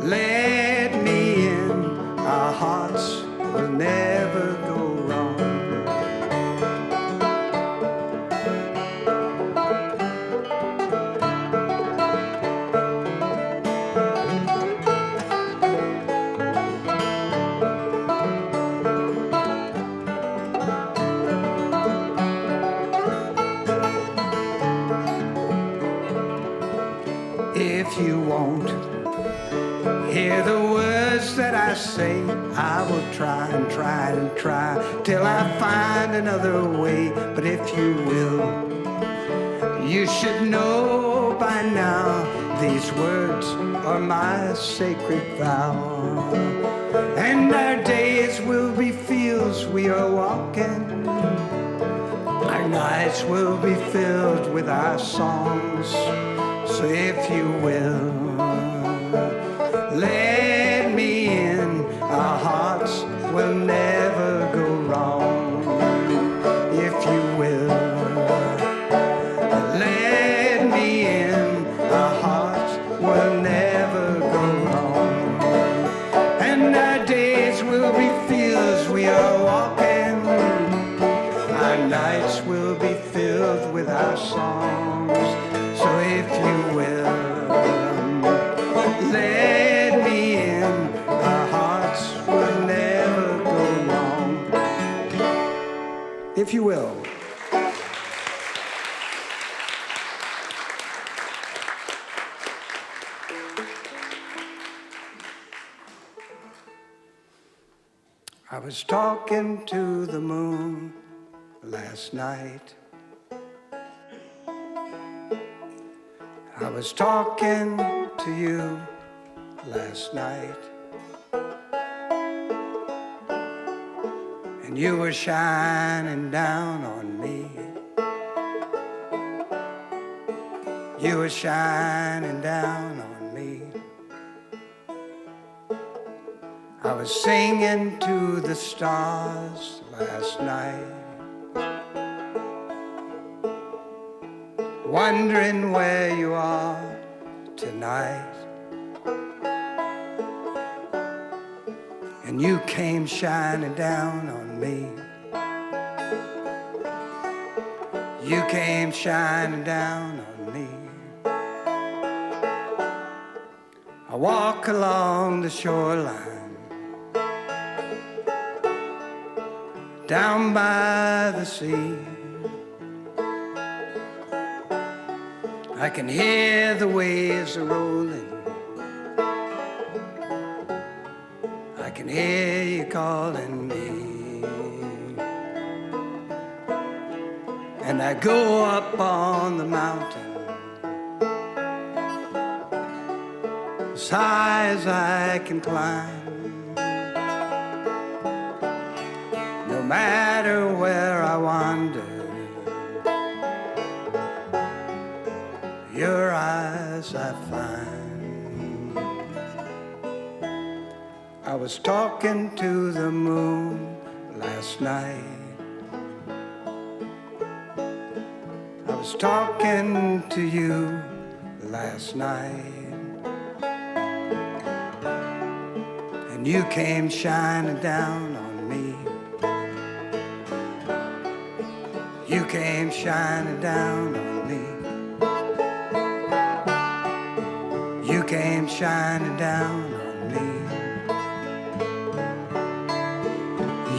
let me in, our hearts will never go wrong. If you won't hear the words that I say, I will try and try and try till I find another way. But if you will, you should know by now these words are my sacred vow. And our days will be fields we are walking, our nights will be filled with our songs. So if you will, let me in, our hearts will never go wrong. If you will, let me in, our hearts will never go wrong. And our days will be fields we are walking, our nights will be filled with our songs. So if you will, let me in, our hearts will never go wrong. If you will. I was talking to the moon last night. I was talking to you last night, and you were shining down on me. You were shining down on me. I was singing to the stars last night, wondering where you are tonight. And you came shining down on me. You came shining down on me. I walk along the shoreline, down by the sea. I can hear the waves are rolling. I can hear you calling me. And I go up on the mountain, as high as I can climb. No matter where I wander, your eyes I find. I was talking to the moon last night. I was talking to you last night. you came shining down on me. You came shining down on me. You came shining down on me.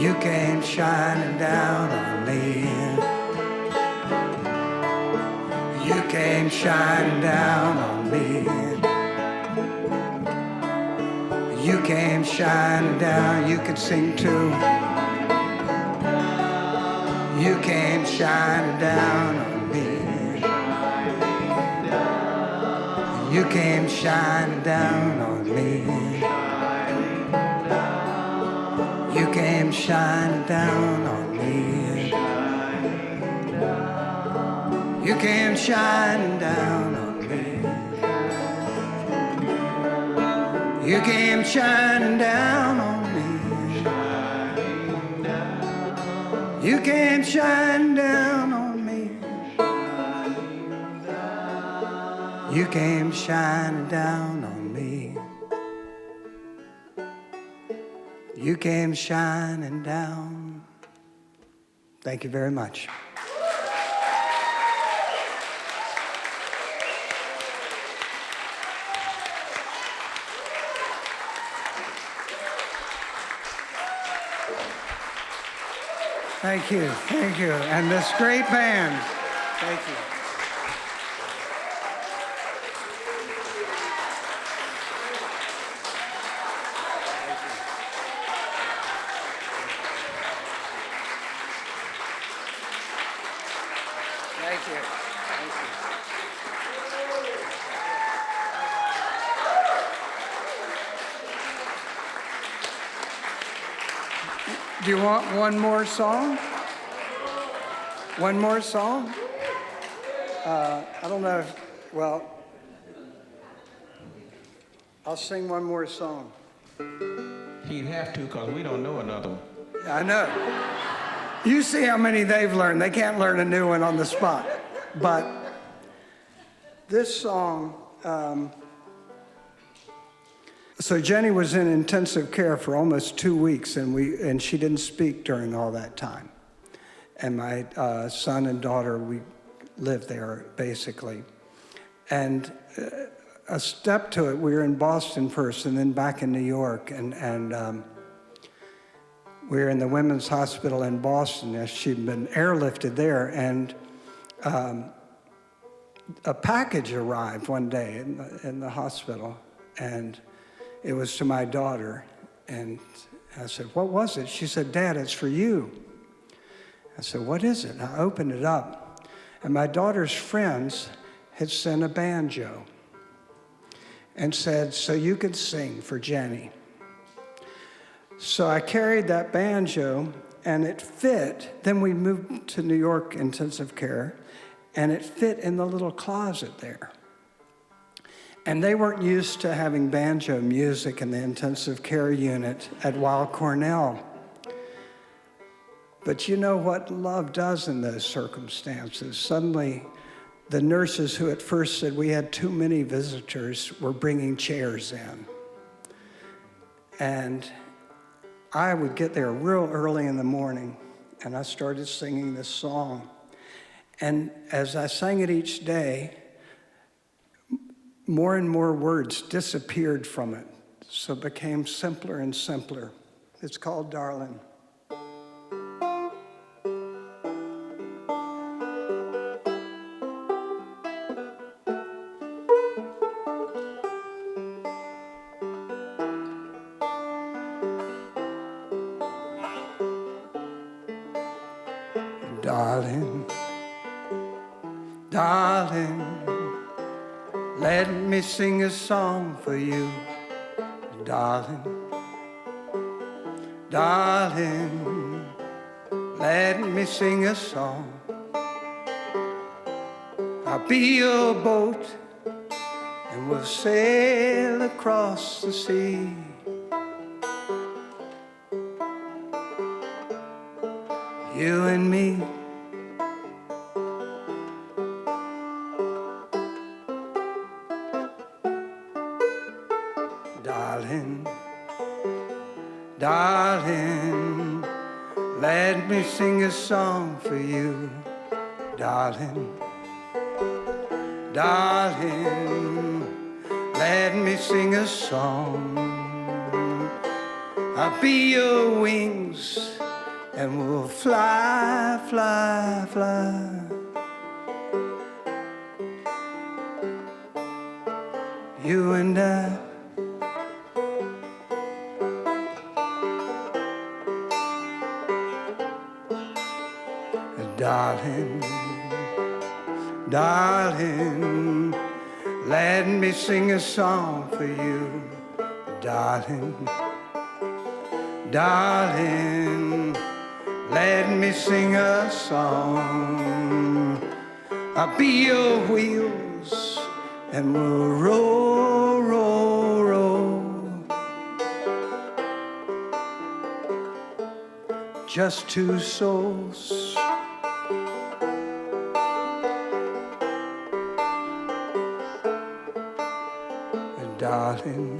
You came shining down on me. You came shining down on me. You came shining down. You could sing too. You came shining down on me. You came shining down on me. You came shining down on me. You came shining down on me. You came shining down on me. You came shining down on me. You came shining down on me. You came shining down. Thank you very much. Thank you, thank you. And this great band. Thank you. Thank you. Thank you. Do you want one more song? One more song? I don't know if, well, I'll sing one more song.
He'd have to, because we don't know another one.
I know. You see how many they've learned. They can't learn a new one on the spot. But this song, so Jenny was in intensive care for almost 2 weeks, and she didn't speak during all that time. And my son and daughter, we lived there basically. And a step to it, we were in Boston first, and then back in New York, and we were in the women's hospital in Boston as she'd been airlifted there, and a package arrived one day in the hospital, and it was to my daughter. And I said, "What was it?" She said, "Dad, it's for you." I said, "What is it?" And I opened it up, and my daughter's friends had sent a banjo and said, "So you could sing for Jenny." So I carried that banjo, and it fit. Then we moved to New York intensive care, and it fit in the little closet there. And they weren't used to having banjo music in the intensive care unit at Weill Cornell. But you know what love does in those circumstances? Suddenly, the nurses who at first said we had too many visitors were bringing chairs in. And I would get there real early in the morning, and I started singing this song. And as I sang it each day, more and more words disappeared from it, so it became simpler and simpler. It's called Darling. Darling, darling, let me sing a song for you. Darling, darling, let me sing a song. I'll be your boat, and we'll sail across the sea. You and me. Darling, let me sing a song for you, darling. Darling, let me sing a song. I'll be your wings and we'll fly, fly, fly. You and I. Darling, darling, let me sing a song for you, darling. Darling, let me sing a song. I'll be your wheels and we'll roll, roll, roll. Just two souls. Darling,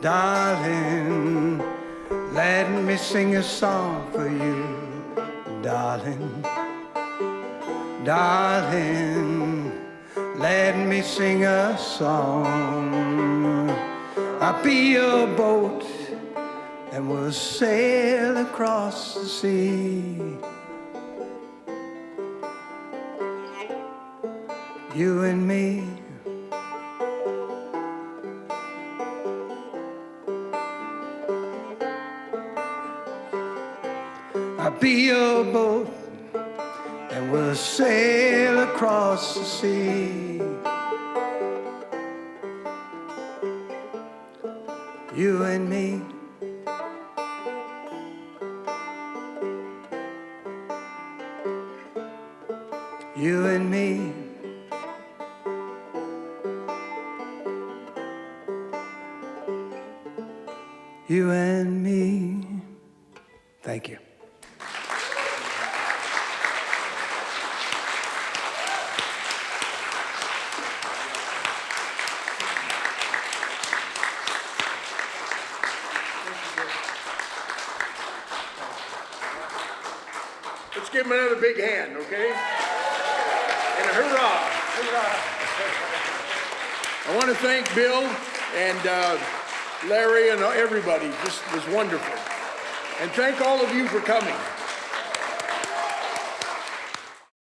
darling, let me sing a song for you, darling. Darling, let me sing a song. I'll be your boat and we'll sail across the sea. You and me. I'll be your boat and we'll sail across the sea. You and me. You and me. You and me. Thank you.
Let's give him another big hand, okay? And a hurrah. Hurrah. I want to thank Bill and Larry and everybody. Just was wonderful. And thank all of you for coming.